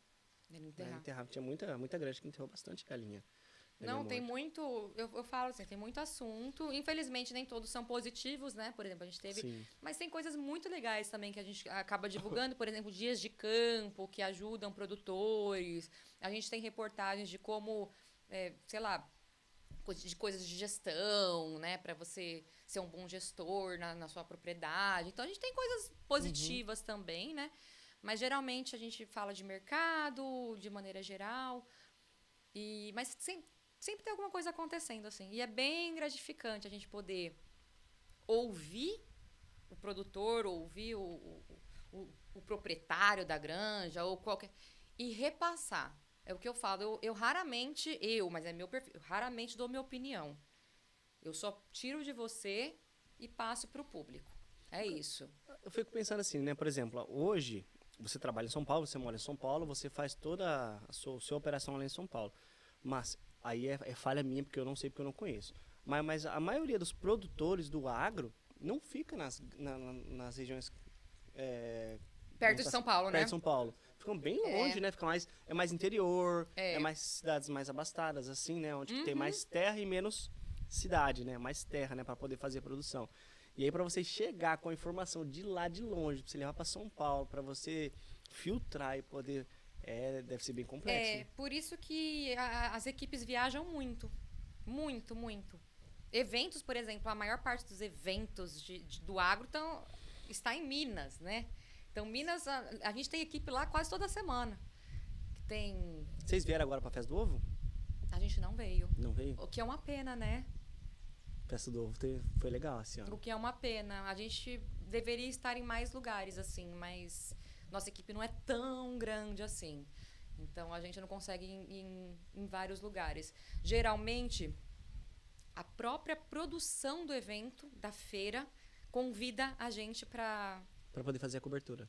Era enterrar. Tinha muita granja que enterrou bastante galinha. Não, tem muito. Eu falo assim, tem muito assunto. Infelizmente, nem todos são positivos, né? Por exemplo, a gente teve. Sim. Mas tem coisas muito legais também que a gente acaba divulgando, por exemplo, dias de campo que ajudam produtores. A gente tem reportagens de como, sei lá, de coisas de gestão, né? Para você ser um bom gestor na sua propriedade. Então, a gente tem coisas positivas também, né? Mas geralmente a gente fala de mercado, de maneira geral. Mas sempre tem alguma coisa acontecendo, assim. E é bem gratificante a gente poder ouvir o produtor, ouvir o proprietário da granja, ou qualquer... E repassar. É o que eu falo. Eu raramente, mas é meu perfil, eu raramente dou minha opinião. Eu só tiro de você e passo para o público. É isso. Eu fico pensando assim, né? Por exemplo, hoje você trabalha em São Paulo, você mora em São Paulo, você faz toda a sua operação lá em São Paulo. Mas aí é falha minha, porque eu não sei, porque eu não conheço. Mas a maioria dos produtores do agro não fica nas regiões... Perto de São Paulo, né? Perto de São Paulo. Ficam bem longe, né? É mais interior, é mais cidades mais abastadas, assim, né? Onde que tem mais terra e menos cidade, né? Mais terra, né? Para poder fazer produção. E aí, para você chegar com a informação de lá de longe, para você levar para São Paulo, para você filtrar e poder... deve ser bem complexo. É, por isso que as equipes viajam muito. Muito, muito. Eventos, por exemplo, a maior parte dos eventos do agro está em Minas, né? Então, Minas, a gente tem equipe lá quase toda semana. Vocês vieram agora para a Festa do Ovo? A gente não veio. Não veio? O que é uma pena, né? Festa do Ovo foi legal esse ano. O que é uma pena. A gente deveria estar em mais lugares, assim, mas nossa equipe não é tão grande assim. Então, a gente não consegue ir em vários lugares. Geralmente, a própria produção do evento, da feira, convida a gente para poder fazer a cobertura.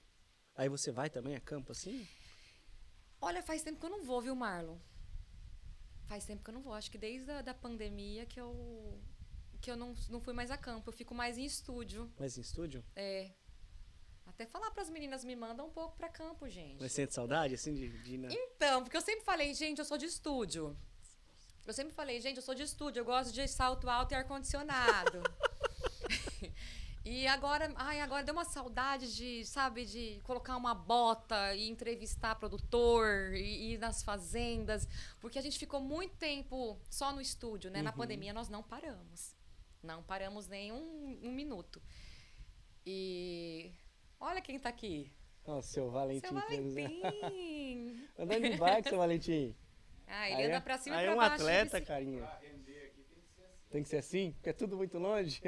Aí você vai também a campo, assim? Olha, faz tempo que eu não vou, viu, Marlon? Faz tempo que eu não vou. Acho que desde a pandemia que eu não fui mais a campo. Eu fico mais em estúdio. Mais em estúdio? É. Até falar para as meninas, me mandam um pouco para campo, gente. Mas sente saudade, assim, de ir na... Então, porque eu sempre falei, gente, eu sou de estúdio. Eu gosto de salto alto e ar-condicionado. E agora deu uma saudade de colocar uma bota e entrevistar produtor e ir nas fazendas, porque a gente ficou muito tempo só no estúdio, né? Na pandemia nós não paramos. Não paramos nem um minuto. E olha quem tá aqui. Nossa, seu Valentim. Seu Valentim. Andando de bike, seu Valentim. Ele anda pra cima e pra baixo. Aí é um atleta, carinha. Tem que ser assim? Porque é tudo muito longe.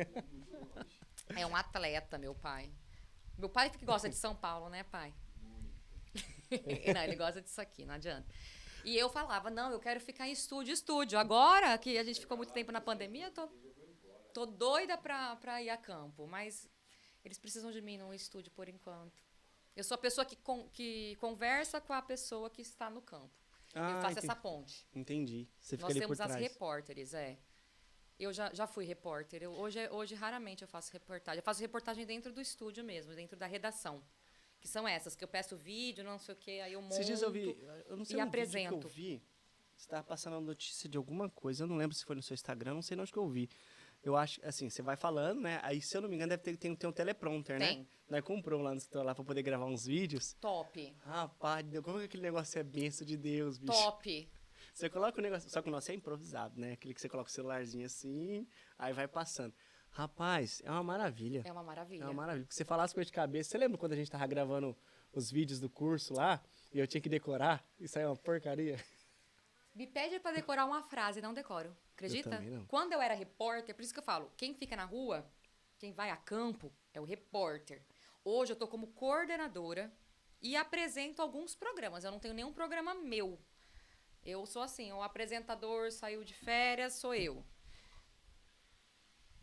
É um atleta, meu pai. Meu pai que gosta de São Paulo, né, pai? Não, ele gosta disso aqui, não adianta. E eu falava, não, eu quero ficar em estúdio. Agora que a gente ficou muito tempo na pandemia, tô doida pra ir a campo. Mas eles precisam de mim no estúdio por enquanto. Eu sou a pessoa que conversa com a pessoa que está no campo. Eu faço essa ponte. Entendi. Você fica Nós ali temos por as trás. repórteres, Eu já fui repórter. Hoje raramente eu faço reportagem. Eu faço reportagem dentro do estúdio mesmo, dentro da redação. Que são essas, que eu peço vídeo, não sei o quê, aí eu monto eu não sei e um apresento. vídeo que eu vi, você estava passando a notícia de alguma coisa, eu não lembro se foi no seu Instagram, não sei onde que eu vi. Eu acho, assim, você vai falando, né? Aí, se eu não me engano, deve ter um teleprompter, né? Tem. Nós compramos lá no setor lá pra poder gravar uns vídeos. Top. Rapaz, como que aquele negócio é benção de Deus, bicho? Top. Você coloca o negócio, só que o nosso é improvisado, né? Aquele que você coloca o celularzinho assim, aí vai passando. Rapaz, é uma maravilha. É uma maravilha. É uma maravilha. Porque você falar as coisas de cabeça. Você lembra quando a gente tava gravando os vídeos do curso lá e eu tinha que decorar? Isso aí é uma porcaria. Me pede pra decorar uma frase, não decoro. Acredita? Eu também não. Quando eu era repórter, por isso que eu falo, quem fica na rua, quem vai a campo, é o repórter. Hoje eu tô como coordenadora e apresento alguns programas. Eu não tenho nenhum programa meu. Eu sou assim, o apresentador saiu de férias, sou eu.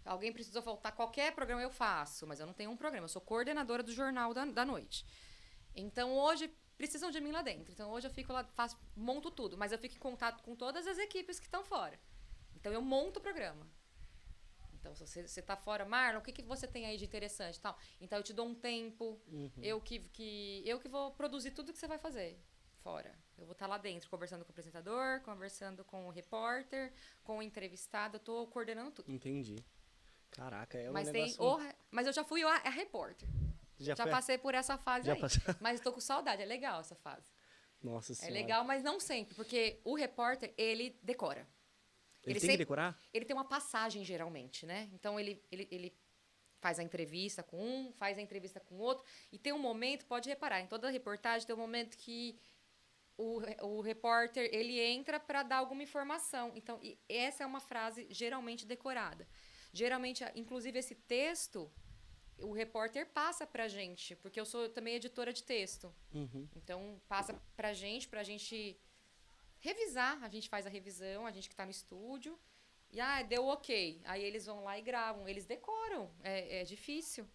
Alguém precisou faltar, qualquer programa eu faço, mas eu não tenho um programa, eu sou coordenadora do Jornal da Noite. Então, hoje, precisam de mim lá dentro. Então, hoje eu fico lá, monto tudo, mas eu fico em contato com todas as equipes que estão fora. Então, eu monto o programa. Então, se você está fora, Marlon, o que você tem aí de interessante e tal? Então, eu te dou um tempo, eu que vou produzir tudo que você vai fazer fora. Eu vou estar lá dentro, conversando com o apresentador, conversando com o repórter, com o entrevistado, eu estou coordenando tudo. Entendi. Caraca, é um Mas, negócio... mas eu já fui a repórter. Já passei por essa fase aí. Mas estou com saudade, é legal essa fase. Nossa Senhora. É legal, mas não sempre, porque o repórter, ele decora. Ele tem que decorar? Ele tem uma passagem, geralmente, né? Então, ele faz a entrevista com um, faz a entrevista com outro. E tem um momento, pode reparar, em toda reportagem tem um momento que o repórter, ele entra para dar alguma informação. Então, essa é uma frase geralmente decorada. Geralmente, inclusive, esse texto, o repórter passa pra gente, porque eu sou também editora de texto. Então, passa pra gente revisar. A gente faz a revisão, a gente que tá no estúdio. E, deu ok. Aí eles vão lá e gravam. Eles decoram. É difícil.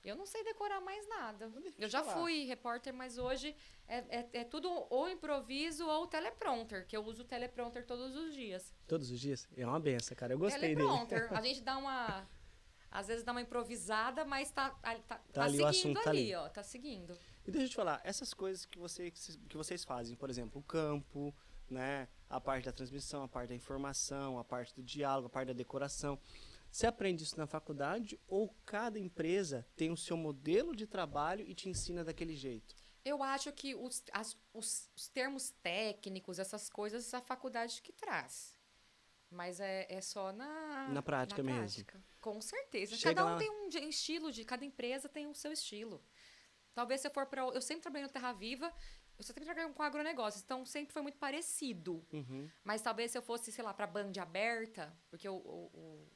Eu não sei decorar mais nada. Eu já fui repórter, mas hoje é tudo ou improviso ou teleprompter, que eu uso teleprompter todos os dias. Todos os dias? É uma benção, cara. Eu gostei teleprompter. dele. A gente dá uma... Às vezes dá uma improvisada, mas tá ali seguindo o assunto, tá ali. ó. Tá seguindo. E deixa eu te falar, essas coisas que vocês fazem, por exemplo, o campo, né, a parte da transmissão, a parte da informação, a parte do diálogo, a parte da decoração. Você aprende isso na faculdade ou cada empresa tem o seu modelo de trabalho e te ensina daquele jeito? Eu acho que os termos técnicos, essas coisas, a faculdade que traz. Mas é só na prática mesmo. Prática. Com certeza. Chega Cada um lá... tem um estilo, cada empresa tem o seu estilo. Talvez se eu for para... Eu sempre trabalhei no Terra Viva, eu sempre trabalhei com agronegócios, então sempre foi muito parecido. Mas talvez se eu fosse, sei lá, para a Band aberta, porque o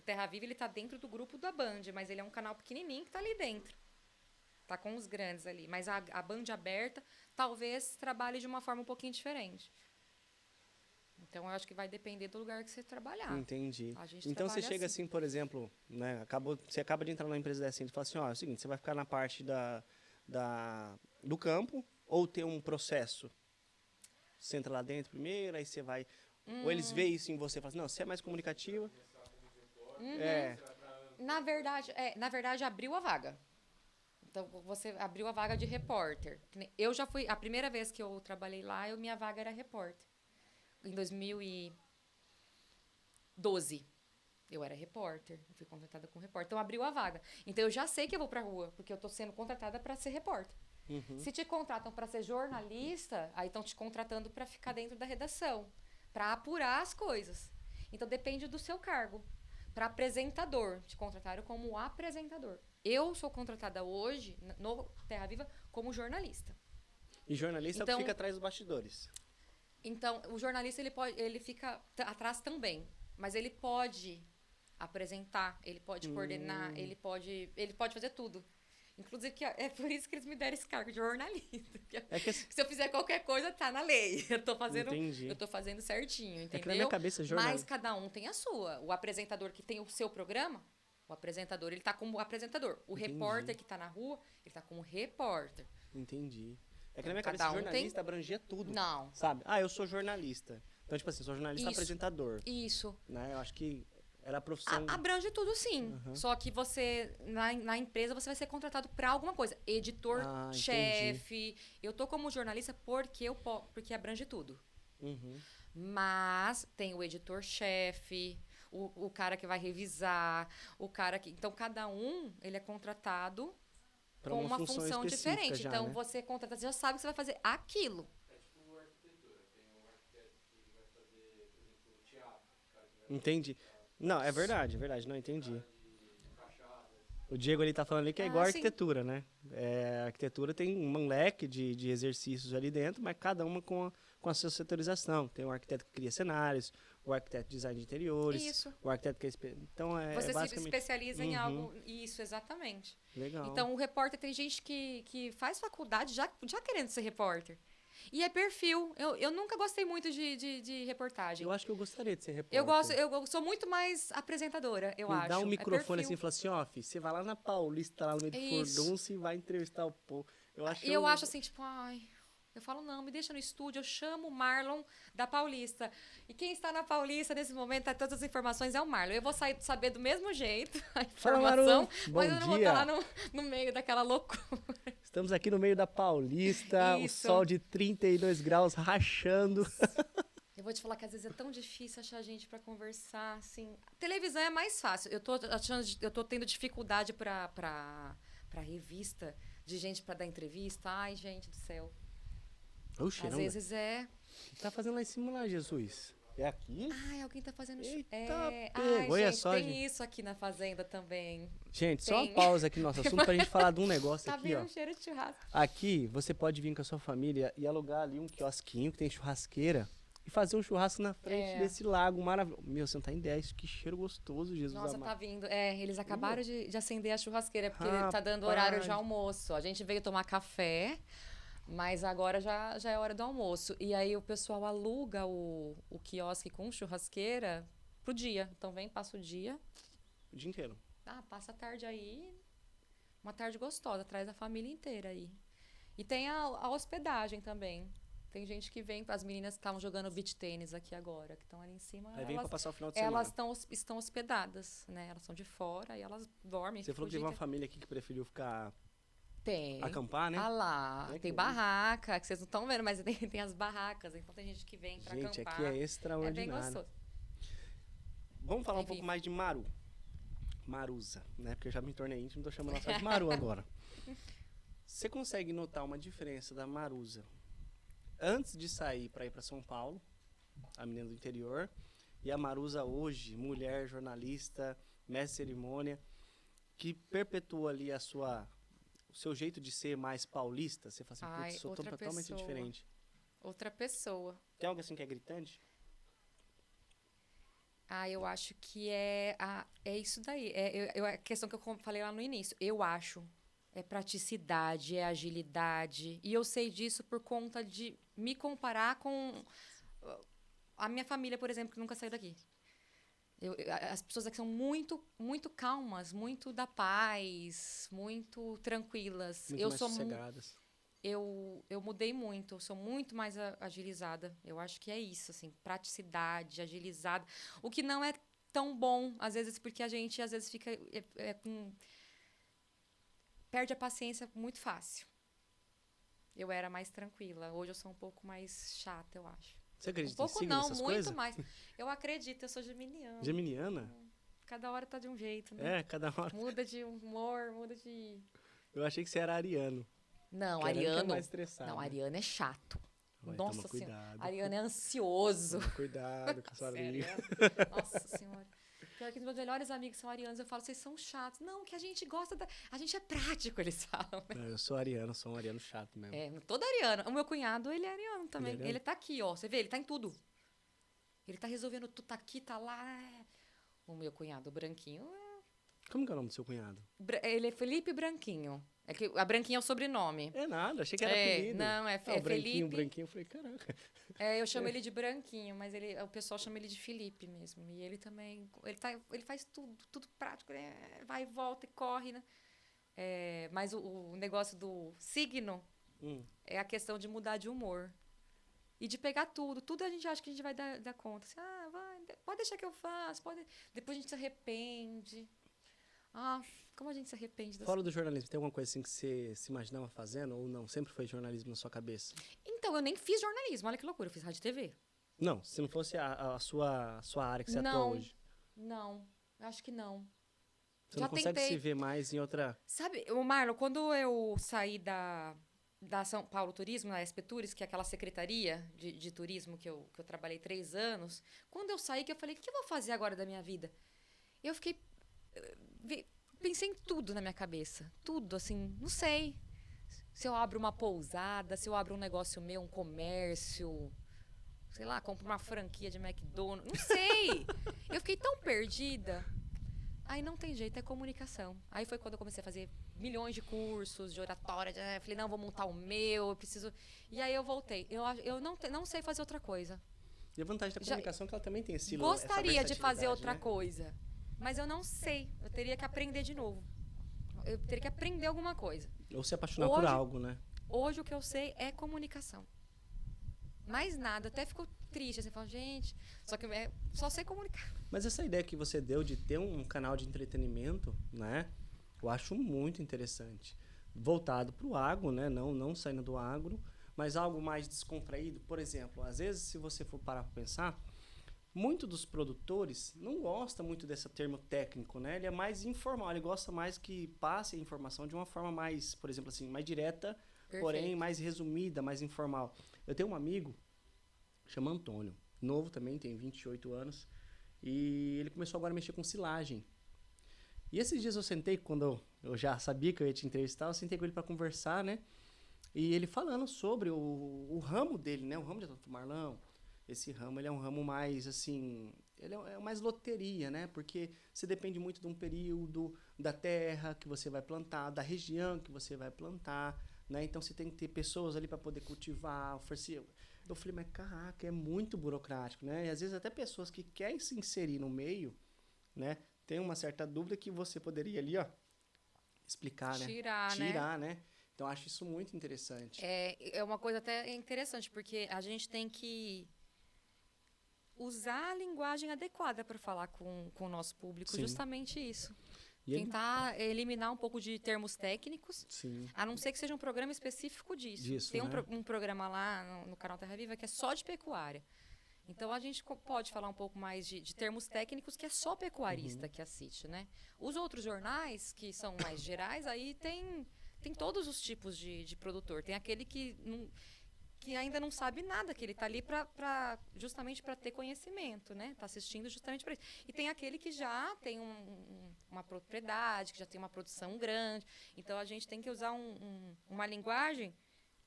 Terra Viva, ele tá dentro do grupo da Band, mas ele é um canal pequenininho que tá ali dentro. Tá com os grandes ali. Mas a Band aberta, talvez trabalhe de uma forma um pouquinho diferente. Então, eu acho que vai depender do lugar que você trabalhar. Entendi. Então, você chega assim, por exemplo, né, você acaba de entrar numa empresa dessa e fala assim, ó, é o seguinte, você vai ficar na parte do campo ou tem um processo? Você entra lá dentro primeiro, aí você vai... Ou eles veem isso em você e falam assim, não, você é mais comunicativa. Na verdade, abriu a vaga. Então, você abriu a vaga de repórter. Eu já fui... A primeira vez que eu trabalhei lá, minha vaga era repórter. Em 2012, eu era repórter. Eu fui contratada como repórter. Então, abriu a vaga. Então, eu já sei que eu vou pra rua, porque eu tô sendo contratada para ser repórter. Se te contratam para ser jornalista, aí estão te contratando para ficar dentro da redação, para apurar as coisas. Então, depende do seu cargo. Para apresentador, te contrataram como apresentador. Eu sou contratada hoje, no Terra Viva, como jornalista. E jornalista fica atrás dos bastidores. Então, o jornalista, ele fica atrás também. Mas ele pode apresentar, ele pode coordenar, ele pode fazer tudo. Inclusive, é por isso que eles me deram esse cargo de jornalista. Se eu fizer qualquer coisa, tá na lei. Eu tô fazendo certinho, entendeu? Que na minha cabeça, mas cada um tem a sua. O apresentador que tem o seu programa, o apresentador, ele tá como apresentador. O repórter que tá na rua, ele tá como repórter. Entendi. É que na minha cabeça, jornalista abrangia tudo. Não. Sabe? Eu sou jornalista. Então, tipo assim, sou jornalista apresentador. Isso. Né? Eu acho que era a profissão... Abrange tudo, sim. Só que você, na empresa, você vai ser contratado para alguma coisa. Editor, chefe. Eu tô como jornalista porque abrange tudo. Mas tem o editor-chefe, o cara que vai revisar, o cara que... Então, cada um, ele é contratado com uma função diferente. Já, então, né? você contrata, você já sabe que você vai fazer aquilo. É tipo arquitetura. Tem um arquiteto que vai fazer, por exemplo, teatro. Entendi. Não, é verdade. Não, entendi. O Diego ali tá falando ali que é igual a arquitetura, né? A arquitetura tem um leque de exercícios ali dentro, mas cada uma com a sua setorização. Tem o arquiteto que cria cenários, o arquiteto de design de interiores, o arquiteto que... Então, você basicamente... se especializa em algo... Isso, exatamente. Legal. Então, o repórter, tem gente que faz faculdade já querendo ser repórter. E é perfil. Eu nunca gostei muito de reportagem. Eu acho que eu gostaria de ser repórter. Eu sou muito mais apresentadora, eu Me acho. dá um microfone perfil. assim e fala assim, ó, filho, você vai lá na Paulista, lá no meio do Isso. furdunço e vai entrevistar o povo. E eu acho assim, tipo, ai... Eu falo, não, me deixa no estúdio, eu chamo o Marlon da Paulista. E quem está na Paulista nesse momento, tá todas as informações, é o Marlon. Eu vou saber do mesmo jeito a informação, mas eu não vou estar lá no meio daquela loucura. Estamos aqui no meio da Paulista, o sol de 32 graus rachando. Eu vou te falar que às vezes é tão difícil achar gente para conversar, assim. Televisão é mais fácil. Eu tô tendo dificuldade para revista, de gente para dar entrevista. Ai, gente do céu. Oxe, às vezes é... O que tá fazendo lá em cima lá, Jesus? É aqui? Ai, alguém tá fazendo... Eita, Ai, olha gente, só, tem gente. isso aqui na fazenda também. Gente, só Tem. uma pausa aqui no nosso assunto pra gente falar de um negócio Tá aqui, vindo ó. um cheiro de churrasco. Aqui, você pode vir com a sua família e alugar ali um quiosquinho que tem churrasqueira e fazer um churrasco na frente desse lago maravilhoso. Meu, você não tá em 10, que cheiro gostoso, Jesus Nossa, amado. tá vindo. Eles acabaram de acender a churrasqueira, porque Rapaz. tá dando horário de almoço. A gente veio tomar café, mas agora já é hora do almoço. E aí o pessoal aluga o quiosque com churrasqueira pro dia. Então vem, passa o dia. O dia inteiro. Passa a tarde aí. Uma tarde gostosa, traz a família inteira aí. E tem a hospedagem também. Tem gente que vem, as meninas que estavam jogando beach tênis aqui agora, que estão ali em cima. Aí vem pra passar o final de Elas semana. estão hospedadas, né? Elas são de fora e elas dormem. Você falou que teve uma família aqui que preferiu ficar... Tem. Acampar, né? Ah lá, É que tem barraca, que vocês não estão vendo, mas tem as barracas. Então tem gente que vem pra Gente, acampar. aqui é É bem extraordinário. gostoso. Vamos falar um Enfim. pouco mais de Maru. Marusa, né? Porque eu já me tornei íntimo, tô chamando ela só de Maru agora. Você consegue notar uma diferença da Marusa antes de sair para ir para São Paulo, a menina do interior, e a Marusa hoje, mulher, jornalista, mestre de cerimônia, que perpetua ali o seu jeito de ser mais paulista? Você fala assim, putz, sou outra totalmente pessoa. diferente. Outra pessoa. Tem algo assim que é gritante? Eu acho que é isso daí. A questão que eu falei lá no início. Eu acho. É praticidade, é agilidade. E eu sei disso por conta de me comparar com a minha família, por exemplo, que nunca saiu daqui. As pessoas aqui são muito, muito calmas, muito da paz, muito tranquilas. Muito mais sossegadas. Eu mudei muito, eu sou muito mais agilizada. Eu acho que é isso, assim, praticidade, agilizada. O que não é tão bom, às vezes, porque a gente, às vezes, fica perde a paciência muito fácil. Eu era mais tranquila. Hoje eu sou um pouco mais chata, eu acho. Você acredita Um pouco em signo, não, essas muito coisas? mais. Eu acredito, eu sou geminiana. Geminiana? Cada hora tá de um jeito, né? Cada hora. Muda de humor, muda de... Eu achei que você era ariano. Não, Que ariano que é ariano... mais estressado, Não, né? ariano é chato. Ué, Nossa toma Senhora. cuidado. Ariano é ansioso. Toma cuidado com a sua Sério? amiga. Nossa Senhora. Pior que os meus melhores amigos são arianos, eu falo, vocês são chatos. Não, que a gente gosta da... A gente é prático, eles falam. Não, eu sou ariano, sou um ariano chato mesmo. Todo ariano. O meu cunhado, ele é ariano também. Ele é ariano? Ele tá aqui, ó. Você vê, ele tá em tudo. Ele tá resolvendo tudo, tá aqui, tá lá. O meu cunhado, o Branquinho, Como que é o nome do seu cunhado? ele é Felipe Branquinho. É que a Branquinho é o sobrenome. É nada, achei que era apelido. Não, é o Felipe. branquinho, eu falei, caraca. Eu chamo ele de Branquinho, mas o pessoal chama ele de Felipe mesmo. E ele também, ele faz tudo prático, né? Vai e volta e corre, né? Mas o negócio do signo é a questão de mudar de humor. E de pegar tudo. Tudo a gente acha que a gente vai dar conta. Assim, pode deixar que eu faço. Depois a gente se arrepende. Como a gente se arrepende das Fora do jornalismo, tem alguma coisa assim que você se imaginava fazendo ou não? Sempre foi jornalismo na sua cabeça? Então, eu nem fiz jornalismo. Olha que loucura. Eu fiz rádio e TV. Não, se não fosse a sua área que você atua Não. hoje. Não. Acho que não. Você Já não consegue tentei. se ver mais em outra... Sabe, Marlon, quando eu saí da São Paulo Turismo, na SP Tours, que é aquela secretaria de turismo que eu trabalhei 3 anos, quando eu saí, que eu falei, o que eu vou fazer agora da minha vida? Eu fiquei... Pensei em tudo na minha cabeça. Tudo, assim, não sei. Se eu abro uma pousada, se eu abro um negócio meu, um comércio, sei lá, compro uma franquia de McDonald's, não sei. Eu fiquei tão perdida Aí não tem jeito, é comunicação. Aí foi quando eu comecei a fazer milhões de cursos de oratória. Eu falei, não, vou montar o meu, eu preciso... E aí eu voltei. Eu não sei fazer outra coisa. E a vantagem da comunicação é que ela também tem esse Gostaria de fazer outra né? coisa, mas eu não sei. Eu teria que aprender de novo. Eu teria que aprender alguma coisa. Ou se apaixonar por algo, né? Hoje o que eu sei é comunicação. Mais nada. Eu até fico triste, assim, falo, gente, só que só sei comunicar. Mas essa ideia que você deu de ter um canal de entretenimento, né? Eu acho muito interessante. Voltado para o agro, né? Não saindo do agro, mas algo mais descontraído. Por exemplo, às vezes, se você for parar para pensar, muitos dos produtores não gostam muito desse termo técnico, né? Ele é mais informal, ele gosta mais que passe a informação de uma forma mais, por exemplo assim, mais direta, porém mais resumida, mais informal. Eu tenho um amigo, chama Antônio, novo também, tem 28 anos, e ele começou agora a mexer com silagem. E esses dias eu sentei, quando eu já sabia que eu ia te entrevistar, eu sentei com ele para conversar, né? E ele falando sobre o ramo dele, né? O ramo de Alto Marlão. Esse ramo, ele é um ramo mais, assim... Ele é mais loteria, né? Porque você depende muito de um período, da terra que você vai plantar, da região que você vai plantar, né? Então, você tem que ter pessoas ali para poder cultivar, oferecer... Eu falei, mas caraca, é muito burocrático, né? E às vezes até pessoas que querem se inserir no meio, né? Tem uma certa dúvida que você poderia ali, ó, explicar, né? Tirar, né? Então, acho isso muito interessante. É uma coisa até interessante, porque a gente tem que usar a linguagem adequada para falar com o nosso público. Sim. Justamente isso. E tentar eliminar um pouco de termos técnicos, sim, a não ser que seja um programa específico disso. Tem um programa lá no canal Terra Viva que é só de pecuária. Então, a gente pode falar um pouco mais de termos técnicos que é só pecuarista que assiste, né? Os outros jornais, que são mais gerais, aí tem todos os tipos de produtor. Tem aquele que ainda não sabe nada, que ele está ali justamente para ter conhecimento, né? Está assistindo justamente para isso. E tem aquele que já tem uma propriedade, que já tem uma produção grande. Então, a gente tem que usar uma linguagem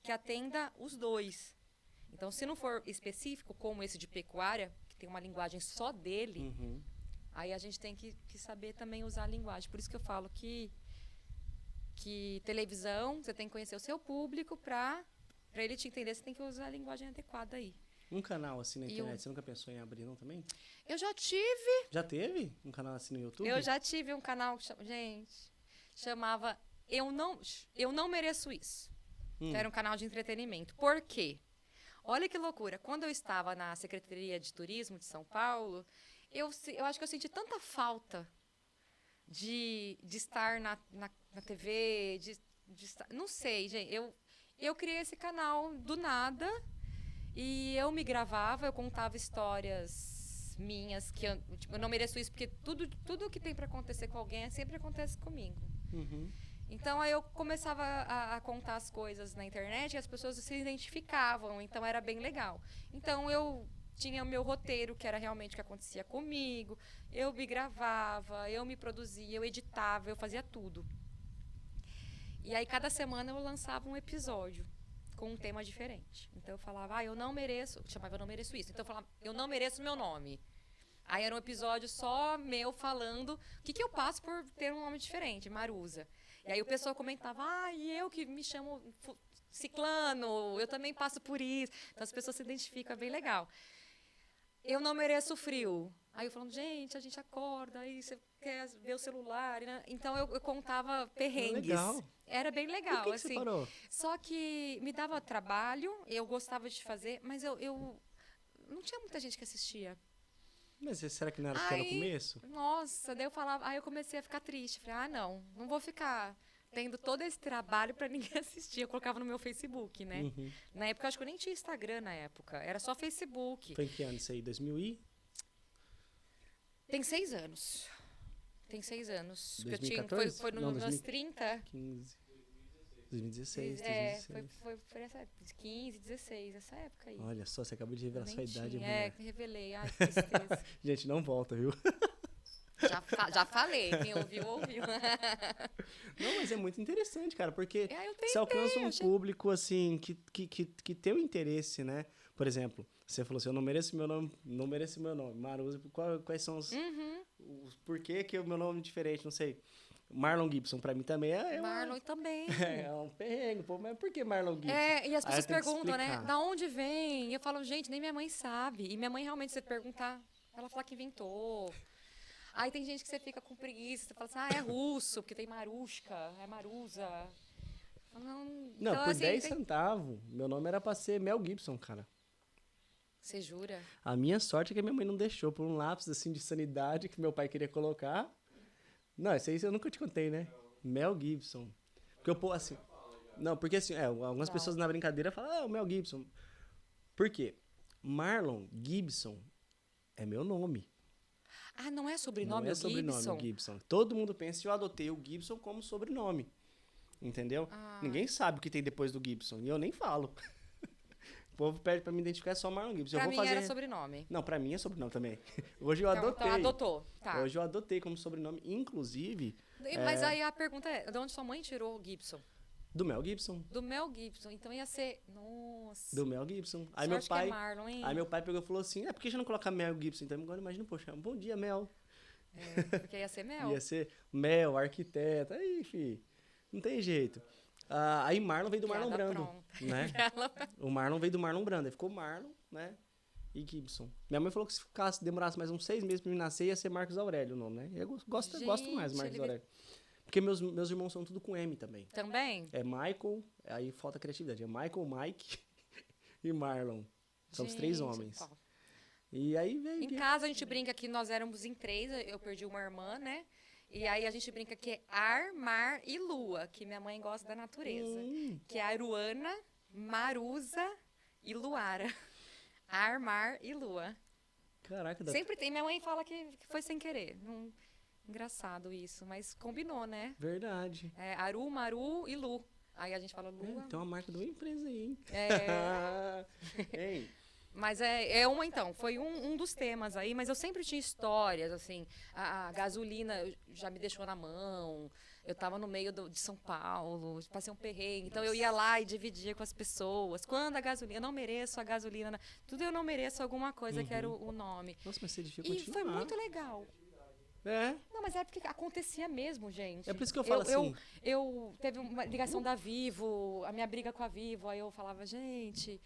que atenda os dois. Então, se não for específico, como esse de pecuária, que tem uma linguagem só dele, aí a gente tem que saber também usar a linguagem. Por isso que eu falo que televisão, você tem que conhecer o seu público para ele te entender, você tem que usar a linguagem adequada aí. Um canal assim na internet, você nunca pensou em abrir não também? Eu já tive. Já teve um canal assim no YouTube? Eu já tive um canal, chamava Eu Não Mereço Isso. Que era um canal de entretenimento. Por quê? Olha que loucura. Quando eu estava na Secretaria de Turismo de São Paulo, eu acho que eu senti tanta falta de estar na TV, de estar, não sei, gente. Eu criei esse canal do nada e eu me gravava, eu contava histórias minhas que eu não mereço isso, porque tudo que tem para acontecer com alguém sempre acontece comigo. Então, aí eu começava a contar as coisas na internet e as pessoas se identificavam, então era bem legal. Então, eu tinha o meu roteiro, que era realmente o que acontecia comigo, eu me gravava, eu me produzia, eu editava, eu fazia tudo. E aí, cada semana eu lançava um episódio com um tema diferente. Então, eu falava, eu não mereço, chamava Eu Não Mereço Isso. Então, eu falava, eu não mereço meu nome. Aí, era um episódio só meu falando o que eu passo por ter um nome diferente, Marusa. E aí o pessoal comentava, e eu que me chamo Ciclano, eu também passo por isso. Então as pessoas se identificam, é bem legal. Eu não mereço frio. Aí eu falando, gente, a gente acorda, aí você quer ver o celular. Né? Então eu contava perrengues. Legal. Era bem legal. Por que assim. você parou? Só que me dava trabalho, eu gostava de fazer, mas eu não tinha muita gente que assistia. Mas será que não era porque era no começo? Nossa, daí eu falava, aí eu comecei a ficar triste. Falei, não vou ficar tendo todo esse trabalho para ninguém assistir. Eu colocava no meu Facebook, né? Na época, eu acho que eu nem tinha Instagram na época. Era só Facebook. Foi em que ano isso aí? 2000 e? Tem 6 anos. Tem 6 anos. 2014? Foi nos meus 30. 15. 2016, Foi essa época, 15, 16, essa época aí. Olha só, você acabou de revelar sua idade. Revelei. Ai, que tristeza. Gente, não volta, viu? Já falei, quem ouviu. Não, mas é muito interessante, cara, porque você alcança um público, assim, que tem o interesse, né? Por exemplo, você falou assim, eu não mereço meu nome, Marusa, quais são porquê que o meu nome é diferente, não sei. Marlon Gibson, pra mim também Marlon também. é um perrengue, pô, mas por que Marlon Gibson? É, e as Aí eu pessoas tenho que perguntam, né? explicar. Da onde vem? E eu falo, gente, nem minha mãe sabe. E minha mãe realmente, se você perguntar, ela fala que inventou. Aí tem gente que você fica com preguiça, você fala assim, é russo, porque tem Marushka, é Marusa. Não, Não, então, por assim, 10 centavos, meu nome era pra ser Mel Gibson, cara. Você jura? A minha sorte é que a minha mãe não deixou, por um lápis, assim, de sanidade que meu pai queria colocar. Não, isso aí eu nunca te contei, né? Mel Gibson. Porque eu, pô, assim... Não, porque assim, algumas Não. pessoas na brincadeira falam, o Mel Gibson. Por quê? Marlon Gibson é meu nome. Ah, não é sobrenome, Não é o sobrenome Gibson? o Gibson. Todo mundo pensa que eu adotei o Gibson como sobrenome. Entendeu? Ah. Ninguém sabe o que tem depois do Gibson. E eu nem falo. O povo pede pra me identificar é só Marlon Gibson. Pra eu mim vou fazer... era sobrenome. Não, pra mim é sobrenome também. Hoje eu adotei. Então adotou, tá. Hoje eu adotei como sobrenome, inclusive, Mas aí a pergunta é, de onde sua mãe tirou o Gibson? do Mel Gibson. Do Mel Gibson. Então ia ser... Nossa. Do Mel Gibson. Aí Sorte meu que pai... é Marlon, hein? Aí meu pai pegou e falou assim, por que já não coloca Mel Gibson? Então agora imagina, poxa, bom dia, Mel. Porque ia ser Mel. Ia ser Mel, arquiteta, aí, fi. Não tem jeito. Aí Marlon veio do Marlon Piada Brando, pronta. né? O Marlon veio do Marlon Brando, aí ficou Marlon, né? E Gibson. Minha mãe falou que se demorasse mais uns 6 meses pra me nascer, ia ser Marcos Aurélio o nome, né? Eu gosto mais do Marcos ele- Aurélio. Porque meus irmãos são tudo com M também. Também? É Michael, aí falta criatividade. É Michael, Mike e Marlon. São os 3 Gente, homens. ó. E aí veio... Em casa a gente brinca que nós éramos em 3, eu perdi uma irmã, né? E aí a gente brinca que é ar, mar e lua, que minha mãe gosta da natureza. Que é Aruana, Marusa e Luara. Ar, mar e lua. Caraca, Sempre tem. Minha mãe fala que foi sem querer. Engraçado isso, mas combinou, né? verdade. É Aru, Maru e Lu. Aí a gente fala Lua. Tem uma marca de uma empresa aí, hein? Hein? Mas é uma, então, foi um dos temas aí, mas eu sempre tinha histórias, assim, a gasolina já me deixou na mão, eu estava no meio de São Paulo, passei um perrengue, então eu ia lá e dividia com as pessoas. Quando a gasolina, eu não mereço a gasolina, tudo eu não mereço alguma coisa que era o nome. Nossa, mas você devia E continuar. foi muito legal. É, Não, mas é porque acontecia mesmo, gente. é por isso que eu falo assim... Eu teve uma ligação da Vivo, a minha briga com a Vivo, aí eu falava, gente,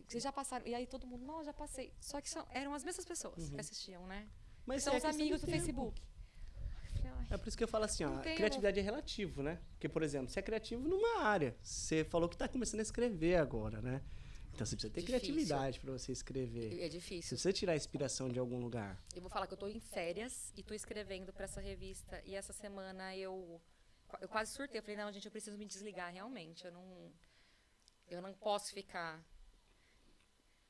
vocês já passaram? E aí todo mundo, não, já passei. Só que eram as mesmas pessoas que assistiam, né? Mas São é os questão amigos de do tempo. Facebook. Eu falei, ai, É por isso que eu falo assim, ó, Não tem criatividade é relativo, né? Porque, por exemplo, você é criativo numa área. Você falou que tá começando a escrever agora, né? Então você precisa ter Difícil. criatividade para você escrever. é Você difícil. precisa tirar inspiração de algum lugar. Eu vou falar que eu tô em férias e tô escrevendo para essa revista. E essa semana eu quase surtei. Eu falei, não, gente, eu preciso me desligar realmente. Eu não posso ficar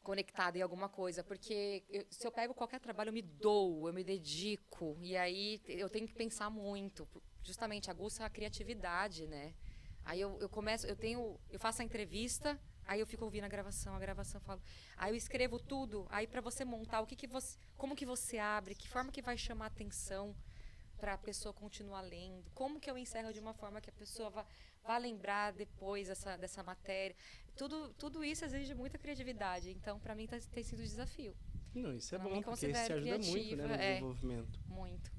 conectada em alguma coisa, porque se eu pego qualquer trabalho, eu me dou, eu me dedico, e aí eu tenho que pensar muito, justamente aguça a criatividade, né? Aí eu começo, eu faço a entrevista, aí eu fico ouvindo a gravação eu falo, aí eu escrevo tudo, aí para você montar como que você abre, que forma que vai chamar atenção para a pessoa continuar lendo, como que eu encerro de uma forma que a pessoa vá lembrar depois dessa matéria. Tudo isso exige muita criatividade. Então, para mim, tem sido um desafio. Não, isso é Eu não bom, me porque isso te considero ajuda muito, né, no criativa, desenvolvimento. Muito.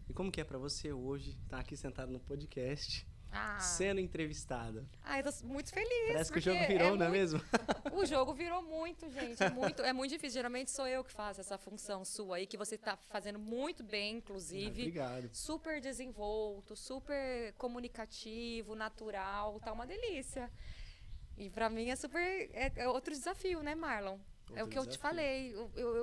E como que é para você hoje estar aqui sentado no podcast, Ah, sendo entrevistada? eu tô muito feliz. Parece que o porque jogo virou, não é mesmo? O jogo virou muito, gente. É muito difícil. Geralmente sou eu que faço essa função sua aí, que você está fazendo muito bem, inclusive. Obrigado. Super desenvolto, super comunicativo, natural, tá uma delícia. E pra mim é outro desafio, né, Marlon? É o Outro que eu te desafio. falei.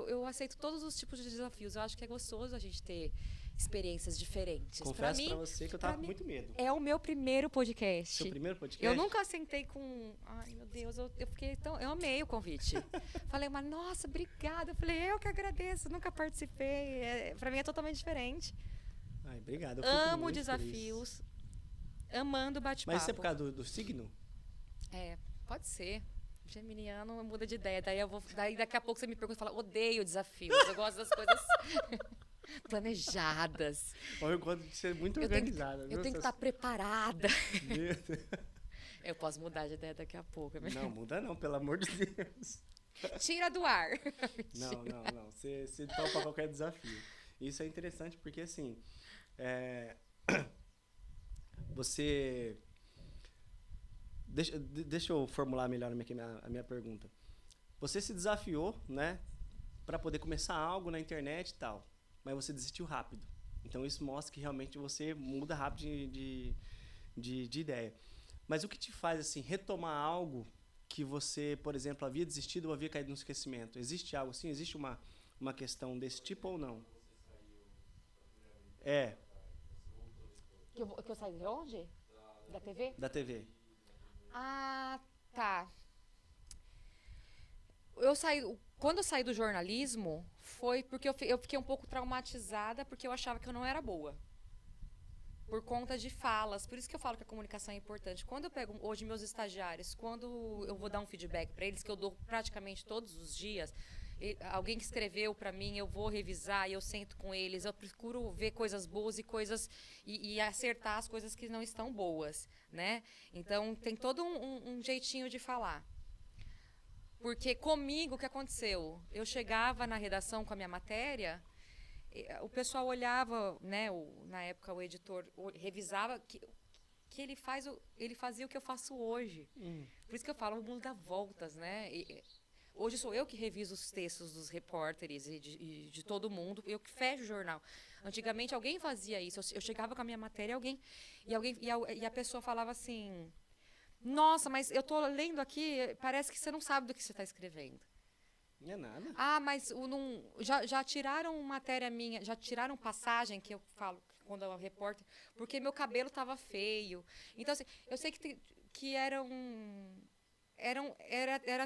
Eu aceito todos os tipos de desafios. Eu acho que é gostoso a gente ter experiências diferentes. Confesso mim, pra você que eu tava com muito medo. é o meu primeiro podcast. Seu primeiro podcast? Eu nunca sentei com... Ai, meu Deus, eu fiquei tão... Eu amei o convite. Falei, mas nossa, obrigada. Eu falei, eu que agradeço, nunca participei. Pra mim é totalmente diferente. Ai, obrigado. Eu fico Amo muito desafios. feliz. Amando bate-papo. Mas isso é por causa do signo? Pode ser. Geminiano muda de ideia. Daí daqui a pouco você me pergunta e fala, odeio desafios. Eu gosto das coisas planejadas. Ou eu gosto de ser muito Eu tenho que- organizada. Eu tenho que estar preparada. Meu Deus. Eu posso mudar de ideia daqui a pouco. Não, muda não, pelo amor de Deus. Tira do ar. Não. Você topa qualquer desafio. Isso é interessante porque, assim, você... Deixa eu formular melhor a minha pergunta. Você se desafiou, né, para poder começar algo na internet e tal, mas você desistiu rápido. Então, isso mostra que realmente você muda rápido de ideia. Mas o que te faz, assim, retomar algo que você, por exemplo, havia desistido ou havia caído no esquecimento? Existe algo assim? Existe uma questão desse tipo ou não? É, Que eu saí de onde? Da TV? da TV. Ah, tá. Quando eu saí do jornalismo, foi porque eu fiquei um pouco traumatizada, porque eu achava que eu não era boa. Por conta de falas. Por isso que eu falo que a comunicação é importante. Quando eu pego hoje meus estagiários, quando eu vou dar um feedback para eles, que eu dou praticamente todos os dias, alguém que escreveu para mim, eu vou revisar e eu sento com eles, eu procuro ver coisas boas e coisas e acertar as coisas que não estão boas, né? Então tem todo um jeitinho de falar. Porque comigo, o que aconteceu? Eu chegava na redação com a minha matéria, o pessoal olhava, né? Na época o editor revisava que ele fazia o que eu faço hoje. Por isso que eu falo, o mundo dá voltas, né? Hoje sou eu que reviso os textos dos repórteres e de todo mundo, eu que fecho o jornal. Antigamente alguém fazia isso, eu chegava com a minha matéria e a pessoa falava assim: nossa, mas eu estou lendo aqui, parece que você não sabe do que você está escrevendo. Não é nada. Ah, mas já tiraram matéria minha, já tiraram passagem, que eu falo quando eu repórter, porque meu cabelo estava feio. Então, assim, eu sei que era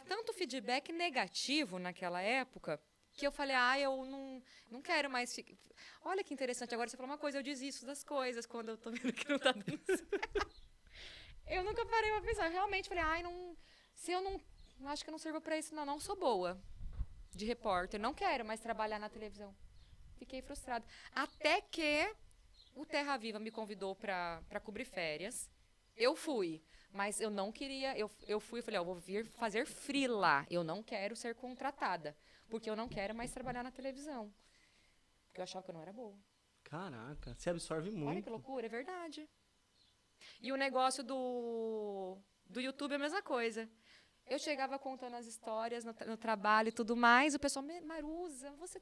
tanto feedback negativo naquela época que eu falei, eu não quero mais ficar. Olha que interessante, agora você falou uma coisa, eu desisto das coisas quando eu tô vendo que não tá dando certo. Eu nunca parei pra pensar, realmente falei, se eu não acho que eu não sirvo pra isso, não sou boa de repórter, não quero mais trabalhar na televisão. Fiquei frustrada. Até que o Terra Viva me convidou pra cobrir férias. Eu fui. Mas eu não queria, eu fui e falei, eu vou vir fazer freela, eu não quero ser contratada, porque eu não quero mais trabalhar na televisão. Porque eu achava que eu não era boa. Caraca, você absorve muito. Olha que loucura, é verdade. E o negócio do YouTube é a mesma coisa. Eu chegava contando as histórias no trabalho e tudo mais, o pessoal, Maruza, você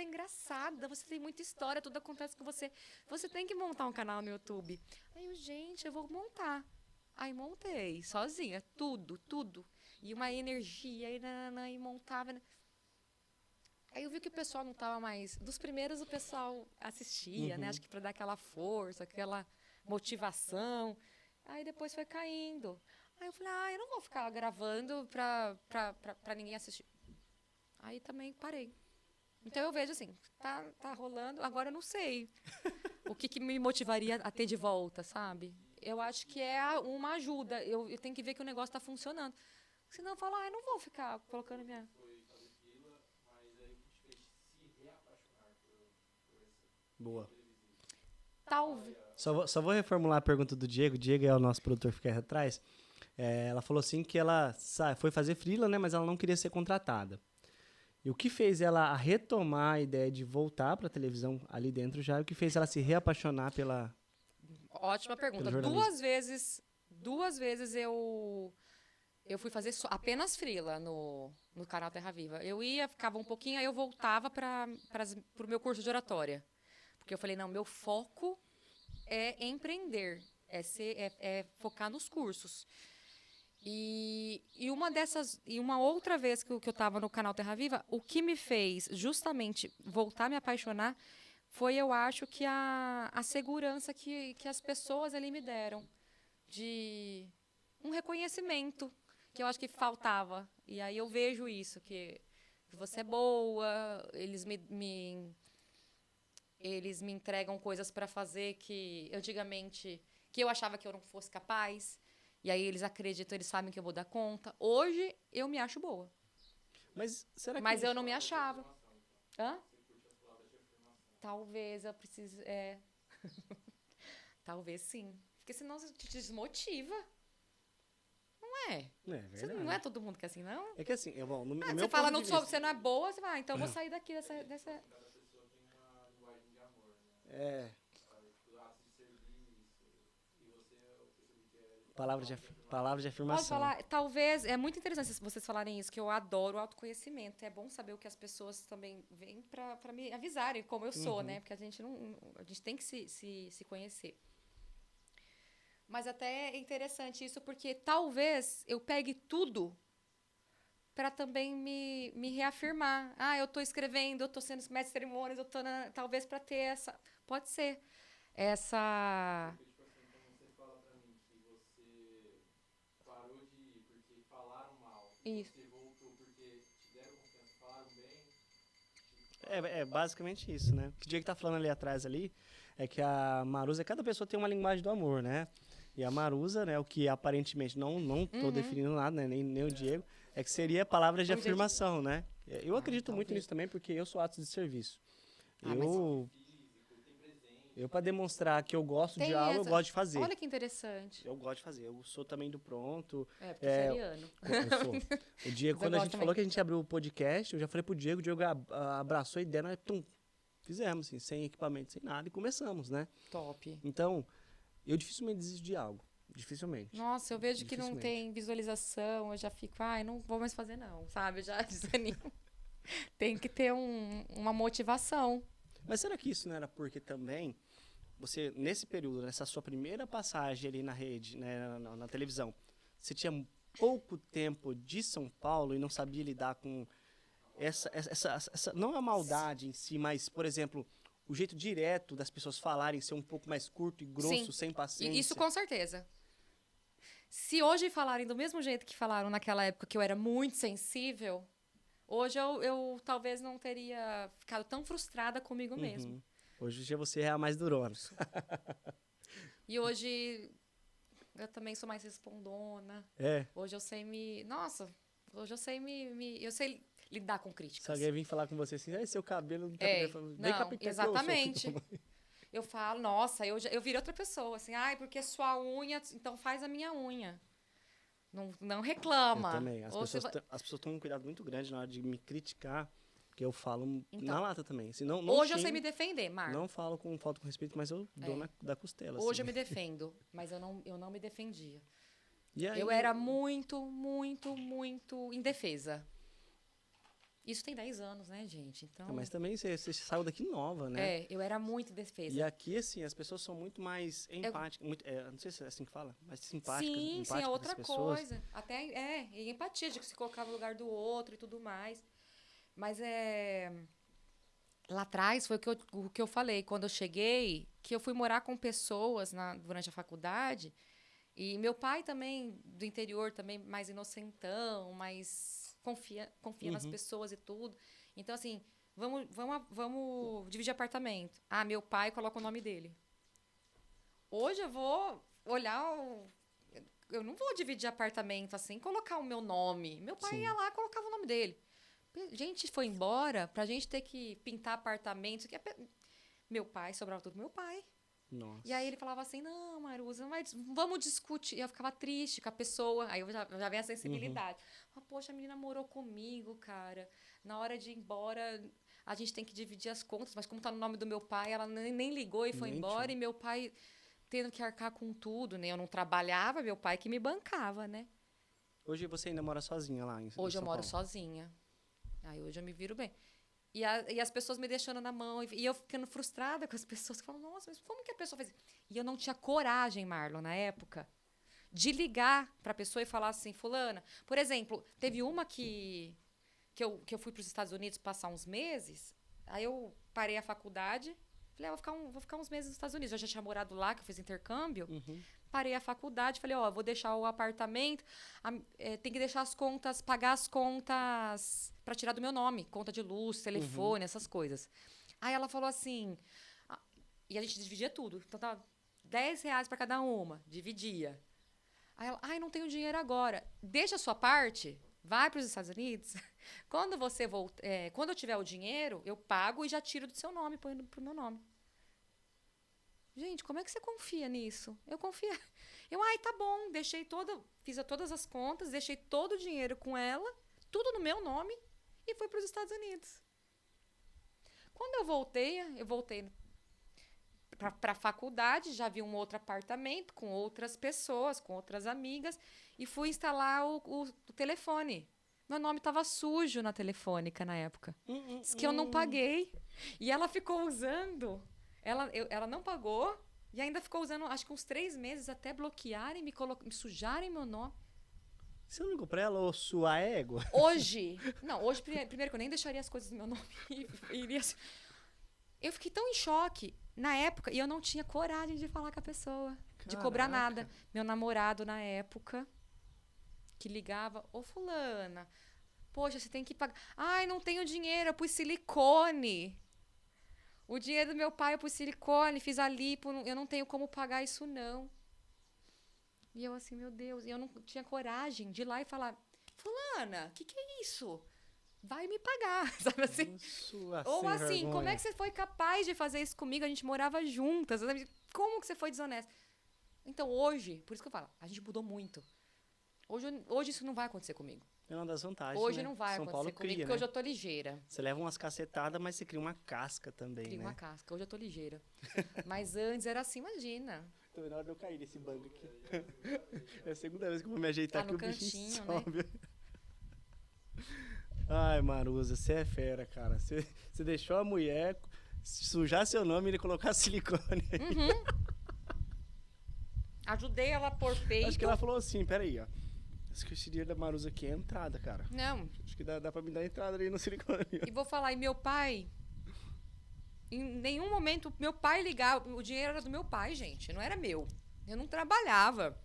é engraçada, você tem muita história, tudo acontece com você. Você tem que montar um canal no YouTube. Aí eu, gente, eu vou montar. Aí montei, sozinha, tudo. E uma energia, e montava. Aí eu vi que o pessoal não estava mais... Dos primeiros o pessoal assistia, né? Acho que para dar aquela força, aquela motivação. Aí depois foi caindo. Aí eu falei, eu não vou ficar gravando para ninguém assistir. Aí também parei. Então eu vejo assim, tá rolando, agora eu não sei o que me motivaria a ter de volta, sabe? Eu acho que é uma ajuda. Eu tenho que ver que o negócio está funcionando. Senão eu falo, eu não vou ficar colocando minha... Foi fazer fila, mas aí o que te fez se reapaixonar por esse Boa. Talvez. Só vou reformular a pergunta do Diego. O Diego é o nosso produtor que fica aí atrás. Ela falou assim que ela foi fazer freela, né, mas ela não queria ser contratada. E o que fez ela retomar a ideia de voltar para a televisão ali dentro já, o que fez ela se reapaixonar pela... Ótima pergunta. Duas vezes eu fui fazer apenas freela no canal Terra Viva. Eu ia, ficava um pouquinho, aí eu voltava para o meu curso de oratória. Porque eu falei, não, meu foco é empreender, é focar nos cursos. E uma outra vez que eu estava no canal Terra Viva, o que me fez justamente voltar a me apaixonar foi, eu acho, que a segurança que as pessoas ali me deram. De um reconhecimento que eu acho que faltava. E aí eu vejo isso, que você é boa, eles me entregam coisas para fazer que antigamente que eu achava que eu não fosse capaz. E aí eles acreditam, eles sabem que eu vou dar conta. Hoje eu me acho boa. Mas será que... Mas eu não me achava. Hã? Talvez eu precise... Talvez sim. Porque senão você te desmotiva. Não é? É verdade. Não é todo mundo que é assim, não? É que assim, no meu Você fala, ponto de vista... você não é boa, você vai, então eu vou sair daqui dessa... cada pessoa tem uma É, Tipo, atos de serviço. E você, eu percebi que é palavra de afirmação. Posso falar? Talvez, é muito interessante vocês falarem isso, que eu adoro o autoconhecimento. É bom saber o que as pessoas também vêm para me avisarem como eu sou, né? Porque a gente a gente tem que se conhecer. Mas até é interessante isso, porque talvez eu pegue tudo para também me reafirmar. Ah, eu estou escrevendo, eu estou sendo mestre de cerimônias, talvez para ter essa... Pode ser. Essa... porque, tipo assim, quando você fala pra mim que você parou de ir porque falaram mal, e Isso. você voltou porque te deram confiança, falaram bem, É basicamente isso, né? O que o Diego tá falando ali atrás ali é que a Marusa, cada pessoa tem uma linguagem do amor, né? E a Marusa, né, o que aparentemente não tô definindo nada, né, nem o Diego, é que seria palavras de Vamos, gente. afirmação, né? Eu acredito muito talvez. nisso também, porque eu sou atos de serviço. Ah, mas- Eu para demonstrar que eu gosto Tem de algo, eu essa- gosto de fazer. Olha que interessante. Eu gosto de fazer. Eu sou também do pronto. É, porque é seriano. Eu sou. O Diego, Mas quando eu a gosto gente também. falou que a gente abriu o podcast, eu já falei pro Diego, o Diego abraçou a ideia, nós fizemos, assim, sem equipamento, sem nada, e começamos, né? Top. Então, eu dificilmente desisto de algo. Dificilmente. Nossa, eu vejo que não Dificilmente. tem visualização, eu já fico, ai, não vou mais fazer não, sabe? Eu já desanimo. Tem que ter uma motivação. Mas será que isso não era porque também você, nesse período, nessa sua primeira passagem ali na rede, né, na televisão, você tinha pouco tempo de São Paulo e não sabia lidar com essa não a maldade em si, mas, por exemplo, o jeito direto das pessoas falarem ser um pouco mais curto e grosso, Sim. sem paciência. Isso com certeza. Se hoje falarem do mesmo jeito que falaram naquela época que eu era muito sensível, hoje eu talvez não teria ficado tão frustrada comigo mesmo. Hoje em dia você é a mais durona. E hoje eu também sou mais respondona. É. Hoje eu sei hoje eu sei eu sei lidar com Se críticas. alguém vir falar com você assim, seu cabelo não tá É, bem", vem cá não, pintar que eu exatamente. sou. Eu falo, nossa, eu virei outra pessoa, assim, ai, porque sua unha, então faz a minha unha. Não reclama. Eu também. As Ou pessoas, você vai- as pessoas tomam um cuidado muito grande na hora de me criticar, porque eu falo Então. na lata também. Se não Hoje eu sei xingo, me defender, Marco. não falo com falta com respeito, mas eu dou da costela. Hoje assim. eu me defendo, mas eu não me defendia. E aí, Eu era muito, muito, muito indefesa. Isso tem 10 anos, né, gente? Então, Mas também você saiu daqui nova, né? eu era muito indefesa. E aqui, assim, as pessoas são muito mais empáticas. Não sei se é assim que fala, mas simpáticas. Sim, é empáticas outra das pessoas. coisa. Até, e empatia, de se colocar no lugar do outro e tudo mais. Mas lá atrás foi o que eu falei, quando eu cheguei, que eu fui morar com pessoas durante a faculdade, e meu pai também, do interior, também mais inocentão, mais confia nas pessoas e tudo. Então, assim, vamos dividir apartamento. Ah, meu pai coloca o nome dele. Hoje eu vou olhar eu não vou dividir apartamento assim, colocar o meu nome. Meu pai Sim. ia lá e colocava o nome dele. A gente foi embora pra gente ter que pintar apartamento. Isso aqui meu pai, sobrava tudo pro meu pai. Nossa. E aí ele falava assim, não, Maruza, vamos discutir. E eu ficava triste com a pessoa. Aí eu já vem a sensibilidade. Poxa, a menina morou comigo, cara. Na hora de ir embora, a gente tem que dividir as contas. Mas como tá no nome do meu pai, ela nem ligou e foi Nem embora. tinha. E meu pai tendo que arcar com tudo, né? Eu não trabalhava, meu pai que me bancava, né? Hoje você ainda mora sozinha lá em Hoje eu São moro Paulo. sozinha. Aí hoje eu me viro bem. E as pessoas me deixando na mão. E eu ficando frustrada com as pessoas. Que falam, nossa, mas como que a pessoa fez isso? E eu não tinha coragem, Marlon, na época, de ligar para a pessoa e falar assim, fulana. Por exemplo, teve uma que eu fui para os Estados Unidos passar uns meses. Aí eu parei a faculdade. Falei, vou ficar uns meses nos Estados Unidos. Eu já tinha morado lá, que eu fiz intercâmbio. Parei a faculdade, falei, vou deixar o apartamento, tem que deixar as contas, pagar as contas para tirar do meu nome, conta de luz, telefone, essas coisas. Aí ela falou assim, e a gente dividia tudo, então tava R$10 para cada uma, dividia. Aí ela, não tenho dinheiro agora, deixa a sua parte, vai para os Estados Unidos, quando você quando eu tiver o dinheiro, eu pago e já tiro do seu nome, põe pro meu nome. Gente, como é que você confia nisso? Eu confio. Tá bom, fiz todas as contas, deixei todo o dinheiro com ela, tudo no meu nome, e fui para os Estados Unidos. Quando eu voltei para a faculdade, já vi um outro apartamento com outras pessoas, com outras amigas, e fui instalar o telefone. Meu nome estava sujo na telefônica na época. Diz que eu não paguei. E ela ficou usando. Ela não pagou e ainda ficou usando, acho que uns 3 meses até bloquearem, me sujarem meu nome. Você não ligou pra ela ou sua égua? Hoje, primeiro que eu nem deixaria as coisas do meu nome. Eu fiquei tão em choque na época e eu não tinha coragem de falar com a pessoa, de cobrar nada. Meu namorado na época, que ligava, ô fulana, poxa, você tem que pagar. Ai, não tenho dinheiro, eu pus silicone. O dinheiro do meu pai eu pus silicone, fiz a lipo, eu não tenho como pagar isso não. E eu assim, meu Deus, e eu não tinha coragem de ir lá e falar, fulana, que é isso? Vai me pagar, sabe assim? Ou assim, vergonha. Como é que você foi capaz de fazer isso comigo? A gente morava juntas, sabe? Como que você foi desonesta? Então hoje, por isso que eu falo, a gente mudou muito. Hoje isso não vai acontecer comigo. É uma das vantagens, hoje né? não vai São acontecer Paulo comigo, cria, porque né? hoje eu tô ligeira. Você leva umas cacetadas, mas você cria uma casca também, Cria né? uma casca, hoje eu tô ligeira. Mas antes era assim, imagina. Tô vendo a hora de eu cair nesse banco aqui. É a segunda vez que eu vou me ajeitar Tá aqui, no o bichinho cantinho, sobe. Né? Ai, Maruza, você é fera, cara. Você deixou a mulher sujar seu nome e ele colocar silicone aí. Ajudei ela a pôr peito. Acho que ela falou assim, peraí, ó. Acho que esse dinheiro da Maruza aqui é entrada, cara. Não. Acho que dá pra me dar entrada ali no silicone. E vou falar, e meu pai... Em nenhum momento, meu pai ligava... O dinheiro era do meu pai, gente. Não era meu. Eu não trabalhava.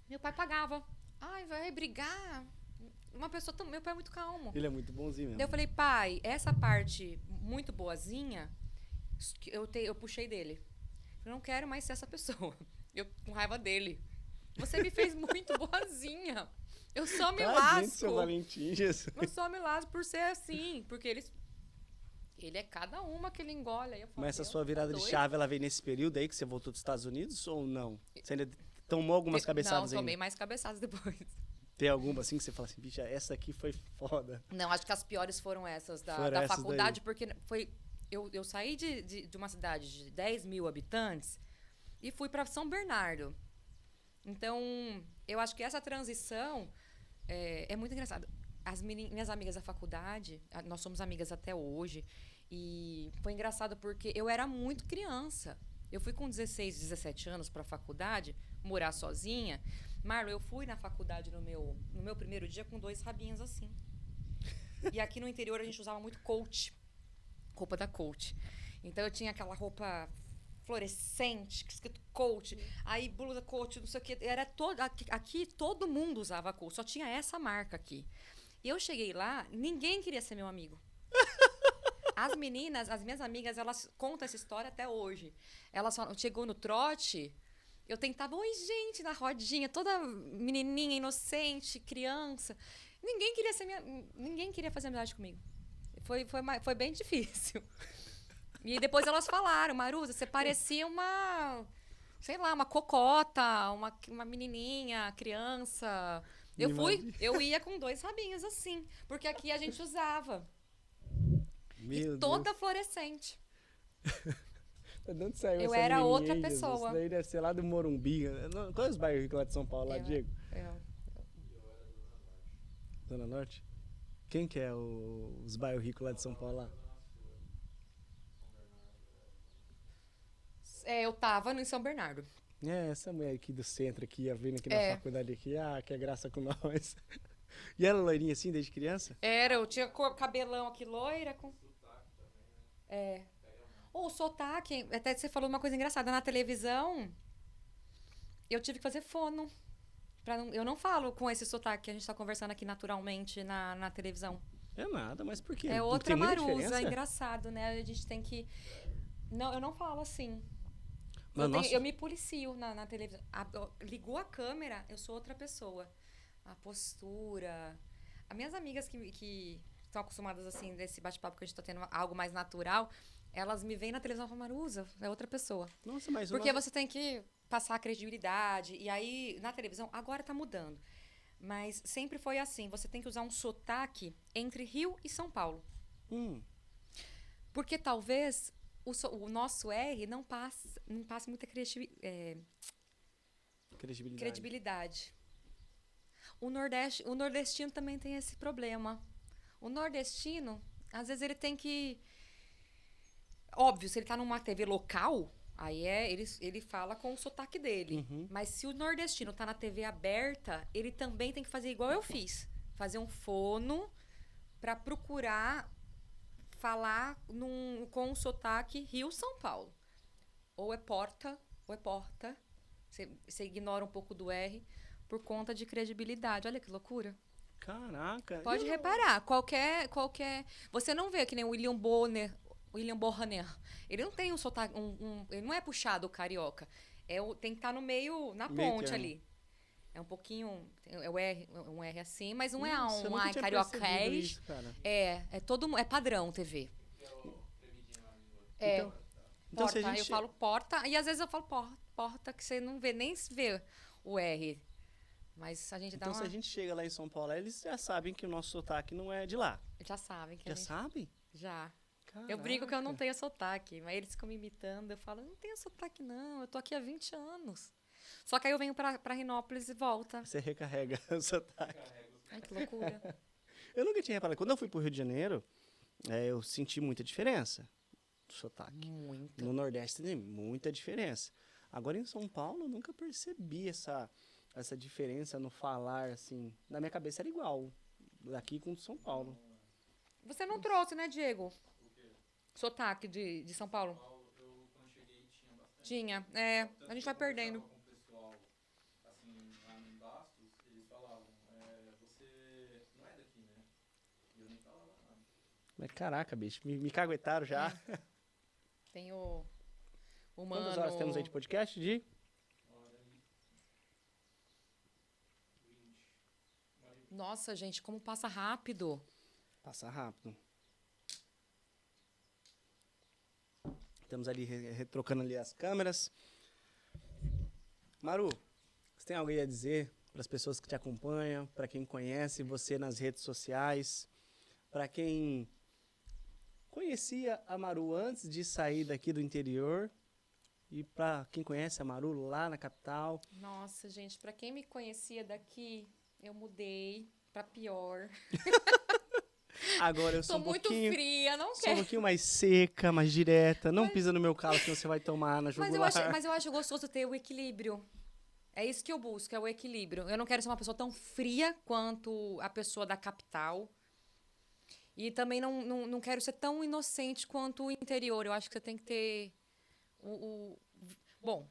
Meu pai pagava. Ai, vai brigar... Uma pessoa tão... Meu pai é muito calmo. Ele é muito bonzinho mesmo. Daí eu falei, pai, essa parte muito boazinha, eu puxei dele. Eu não quero mais ser essa pessoa. Eu com raiva dele. Você me fez muito boazinha. Eu só me lasco. Seu Valentim, Jesus. Eu só me lasco por ser assim. Porque ele é cada uma que ele engole. Aí eu falo, mas essa sua virada de chave, ela veio nesse período aí que você voltou dos Estados Unidos ou não? Você ainda tomou algumas cabeçadas aí? Não, tomei mais cabeçadas depois. Tem alguma assim que você fala assim, bicha, essa aqui foi foda? Não, acho que as piores foram essas da faculdade, porque foi... Eu saí de uma cidade de 10 mil habitantes e fui para São Bernardo. Então, eu acho que essa transição é muito engraçada. Minhas amigas da faculdade, nós somos amigas até hoje, e foi engraçado porque eu era muito criança. Eu fui com 16, 17 anos para a faculdade, morar sozinha. Marlon, eu fui na faculdade no meu primeiro dia com 2 rabinhos assim. E aqui no interior a gente usava muito coach, roupa da coach. Então eu tinha aquela roupa fluorescente, escrito coach, aí blusa coach, não sei o que. Aqui todo mundo usava coach, só tinha essa marca aqui. E eu cheguei lá, ninguém queria ser meu amigo. As meninas, as minhas amigas, elas contam essa história até hoje. Elas falam, chegou no trote, eu tentava, oi gente, na rodinha, toda menininha, inocente, criança. Ninguém queria fazer amizade comigo. Foi bem difícil. E depois elas falaram, Maruza, você parecia uma cocota, uma menininha, criança. Eu ia com 2 rabinhos assim, porque aqui a gente usava. Meu toda Deus. Fluorescente. De onde saiu Eu essa era menininha outra aí, Jesus? pessoa. Isso daí deve ser lá do Morumbi. Qual é os bairros lá de São Paulo, lá, Diego? Zona Norte? Quem que é os bairros ricos lá de São Paulo lá? Eu tava em São Bernardo. Essa mulher aqui do centro, aqui, vindo aqui na faculdade aqui, que é graça com nós. E ela loirinha assim, desde criança? Eu tinha cabelão aqui loira. O sotaque, até você falou uma coisa engraçada, na televisão, eu tive que fazer fono. Eu não falo com esse sotaque que a gente tá conversando aqui naturalmente na televisão. É nada, mas por quê? É outra tem muita Maruza, diferença? engraçado, né? A gente tem que... Não, eu não falo assim. Mas Eu me policio na televisão. Ligou a câmera, eu sou outra pessoa. A postura... As minhas amigas que estão acostumadas, assim, desse bate-papo que a gente tá tendo algo mais natural, elas me veem na televisão e falam, Maruza, é outra pessoa. Nossa, mas porque você tem que passar a credibilidade. E aí, na televisão, agora tá mudando. Mas sempre foi assim. Você tem que usar um sotaque entre Rio e São Paulo. Porque talvez o nosso R não passa muita credibilidade. O nordestino também tem esse problema. O nordestino, às vezes ele tem que... Óbvio, se ele tá numa TV local, aí ele fala com o sotaque dele. Mas se o nordestino tá na TV aberta, ele também tem que fazer igual eu fiz. Fazer um fono para procurar falar com o sotaque Rio-São Paulo. Ou é porta, ou é porta. Você ignora um pouco do R por conta de credibilidade. Olha que loucura. Caraca. Pode reparar, qualquer... Você não vê que nem o William Bonner. Ele não tem um sotaque... ele não é puxado carioca. Tem que estar no meio, na ponte ali. É um pouquinho... É um R assim, mas não é um A carioca. É padrão TV. Então, porta, eu falo porta, e às vezes eu falo porta, que você não vê, nem vê o R. Mas a gente dá se a gente chega lá em São Paulo, eles já sabem que o nosso sotaque não é de lá. Já sabem. Sabem? Já. Caraca. Eu brinco que eu não tenho sotaque, mas eles ficam me imitando. Eu falo, não tenho sotaque não, eu tô aqui há 20 anos. Só que aí eu venho pra Rinópolis e volta. Você recarrega o sotaque. Ai, que loucura. Eu nunca tinha reparado. Quando eu fui pro Rio de Janeiro, eu senti muita diferença do sotaque. Muito. No Nordeste tem muita diferença. Agora em São Paulo, eu nunca percebi essa diferença no falar, assim. Na minha cabeça era igual, daqui com o de São Paulo. Você não trouxe, né, Diego? Sotaque de São Paulo? Eu, quando cheguei, tinha bastante. Tinha. A gente vai perdendo. Com o pessoal, assim, lá em Bastos, eles falavam, você não é daqui, né? E eu nem falava nada. Mas caraca, bicho, me caguetaram já. Tem o mano... Quantas horas temos aí de podcast? De? Nossa, gente, como passa rápido. Passa rápido. Estamos ali retrocando ali as câmeras. Maru, você tem algo aí a dizer para as pessoas que te acompanham, para quem conhece você nas redes sociais, para quem conhecia a Maru antes de sair daqui do interior e para quem conhece a Maru lá na capital? Nossa, gente, para quem me conhecia daqui, eu mudei para pior. Agora eu sou muito fria, não sou quero. um pouquinho mais seca, mais direta. Não pisa no meu calo, senão você vai tomar na jugular. Mas eu acho gostoso ter o equilíbrio. É isso que eu busco, é o equilíbrio. Eu não quero ser uma pessoa tão fria quanto a pessoa da capital. E também não quero ser tão inocente quanto o interior. Eu acho que você tem que ter Bom,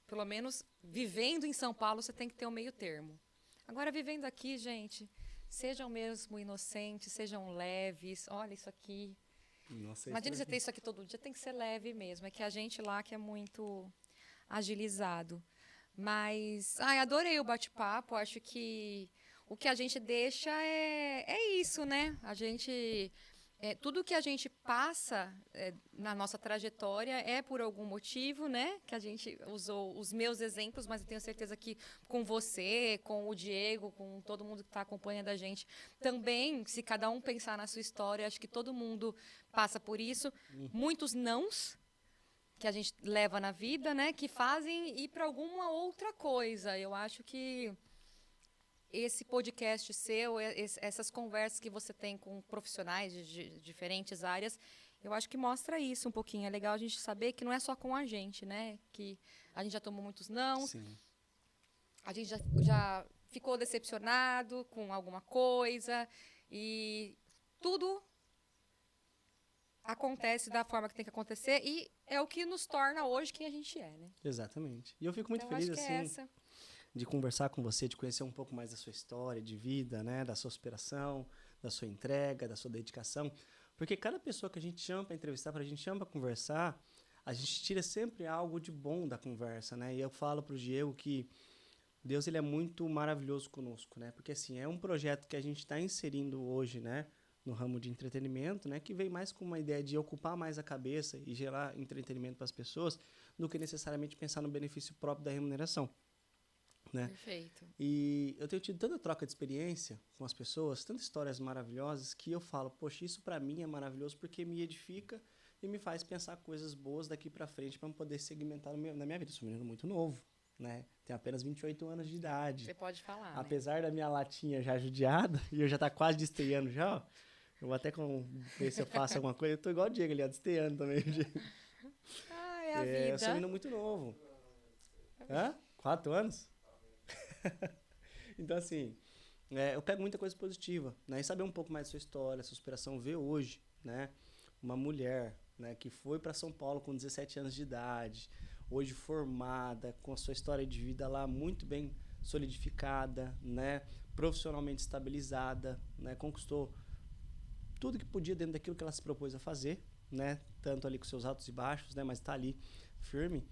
pelo menos vivendo em São Paulo, você tem que ter um meio termo. Agora, vivendo aqui, gente, sejam mesmo inocentes, sejam leves. Olha isso aqui. Nossa, Imagina você ter isso aqui todo dia, tem que ser leve mesmo. É que a gente lá que é muito agilizado. Mas, adorei o bate-papo. Acho que o que a gente deixa é isso, né? A gente... tudo que a gente passa na nossa trajetória é por algum motivo, né? Que a gente usou os meus exemplos, mas eu tenho certeza que com você, com o Diego, com todo mundo que está acompanhando a gente, também, se cada um pensar na sua história, acho que todo mundo passa por isso. Muitos nãos que a gente leva na vida, né? Que fazem ir para alguma outra coisa. Eu acho que esse podcast seu, essas conversas que você tem com profissionais de diferentes áreas, eu acho que mostra isso um pouquinho. É legal a gente saber que não é só com a gente, né? Que a gente já tomou muitos não, a gente já ficou decepcionado com alguma coisa e tudo acontece da forma que tem que acontecer e é o que nos torna hoje quem a gente é, né? Exatamente. E eu fico muito Então, feliz, acho que assim, de conversar com você, de conhecer um pouco mais da sua história de vida, né? Da sua superação, da sua entrega, da sua dedicação. Porque cada pessoa que a gente chama para entrevistar, a gente chama para conversar, a gente tira sempre algo de bom da conversa, né? E eu falo para o Diego que Deus, ele é muito maravilhoso conosco, né? Porque, assim, é um projeto que a gente está inserindo hoje, né? No ramo de entretenimento, né? Que vem mais com uma ideia de ocupar mais a cabeça e gerar entretenimento para as pessoas do que necessariamente pensar no benefício próprio da remuneração, né? Perfeito. E eu tenho tido tanta troca de experiência com as pessoas, tantas histórias maravilhosas, que eu falo, poxa, isso para mim é maravilhoso porque me edifica e me faz pensar coisas boas daqui para frente para poder segmentar na minha vida. Eu sou um menino muito novo, né? Tenho apenas 28 anos de idade. Você pode falar, né? Apesar da minha latinha já judiada, e eu já tá quase desteando já, ó. Eu vou até ver se eu faço alguma coisa. Eu tô igual o Diego ali, ó, desteando também. Ah, é a vida. Eu sou um menino muito novo. Hã? 4 anos? Então, assim, eu pego muita coisa positiva, né? E saber um pouco mais da sua história, sua inspiração, ver hoje, né? Uma mulher, né, que foi para São Paulo com 17 anos de idade, hoje formada, com a sua história de vida lá muito bem solidificada, né? Profissionalmente estabilizada, né? Conquistou tudo que podia dentro daquilo que ela se propôs a fazer, né? Tanto ali com seus altos e baixos, né? Mas está ali firme,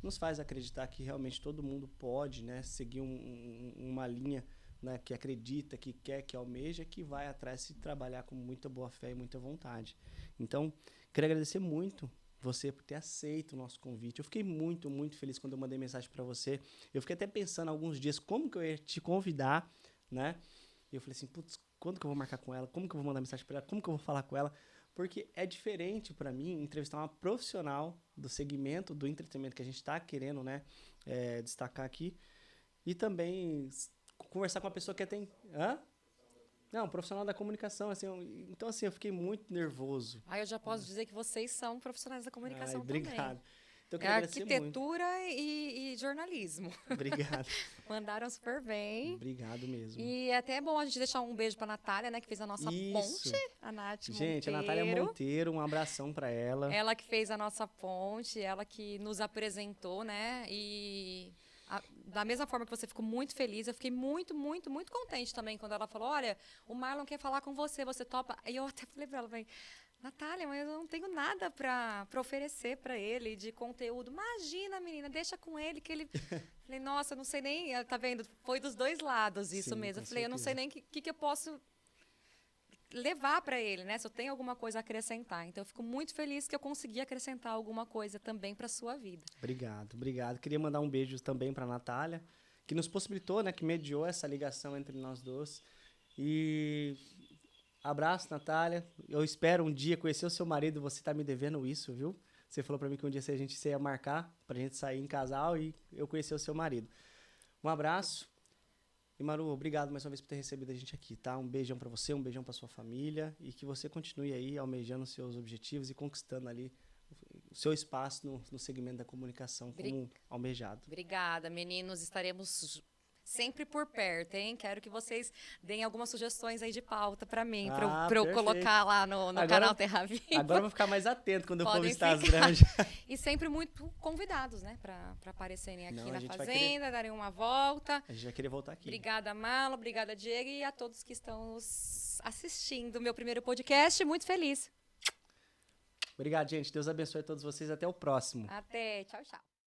nos faz acreditar que realmente todo mundo pode, né? Seguir uma linha, né? Que acredita, que quer, que almeja, que vai atrás e trabalhar com muita boa fé e muita vontade. Então, quero agradecer muito você por ter aceito o nosso convite. Eu fiquei muito, muito feliz quando eu mandei mensagem para você. Eu fiquei até pensando alguns dias como que eu ia te convidar, né? E eu falei assim, putz, quando que eu vou marcar com ela? Como que eu vou mandar mensagem para ela? Como que eu vou falar com ela? Porque é diferente para mim entrevistar uma profissional do segmento do entretenimento que a gente está querendo, né, destacar aqui. E também conversar com uma pessoa que tem... Hã? Não, profissional da comunicação. Assim, então, assim, eu fiquei muito nervoso. Eu já posso dizer que vocês são profissionais da comunicação obrigado. também. Então, eu quero agradecer arquitetura e jornalismo. Obrigado. Mandaram super bem. Obrigado mesmo. E até é bom a gente deixar um beijo pra Natália, né? Que fez a nossa ponte. A Nath Gente, Monteiro. a Natália Monteiro, um abração para ela. Ela que fez a nossa ponte, ela que nos apresentou, né? E da mesma forma que você ficou muito feliz, eu fiquei muito, muito, muito contente também quando ela falou, olha, o Marlon quer falar com você, você topa? E eu até falei pra ela, Natália, mas eu não tenho nada para oferecer para ele de conteúdo. Imagina, menina, deixa com ele que ele... Falei, nossa, eu não sei nem... Tá vendo? Foi dos dois lados isso mesmo. Eu falei, eu não sei nem o que eu posso levar para ele, né? Se eu tenho alguma coisa a acrescentar. Então, eu fico muito feliz que eu consegui acrescentar alguma coisa também para sua vida. Obrigado, obrigado. Queria mandar um beijo também para a Natália, que nos possibilitou, né? Que mediou essa ligação entre nós dois. E... abraço, Natália. Eu espero um dia conhecer o seu marido. Você tá me devendo isso, viu? Você falou pra mim que um dia a gente ia marcar pra gente sair em casal e eu conhecer o seu marido. Um abraço. E, Maru, obrigado mais uma vez por ter recebido a gente aqui, tá? Um beijão pra você, um beijão pra sua família e que você continue aí almejando os seus objetivos e conquistando ali o seu espaço no segmento da comunicação como almejado. Obrigada, meninos. Estaremos... sempre por perto, hein? Quero que vocês deem algumas sugestões aí de pauta para mim, para eu colocar lá no canal Terra Viva. Agora eu vou ficar mais atento quando eu for visitar as ficar. granjas. E sempre muito convidados, né? Para aparecerem aqui Não, na Fazenda, darem uma volta. A gente vai querer voltar aqui. Obrigada, Marlon. Obrigada, Diego. E a todos que estão nos assistindo o meu primeiro podcast. Muito feliz. Obrigado, gente. Deus abençoe a todos vocês. Até o próximo. Até. Tchau, tchau.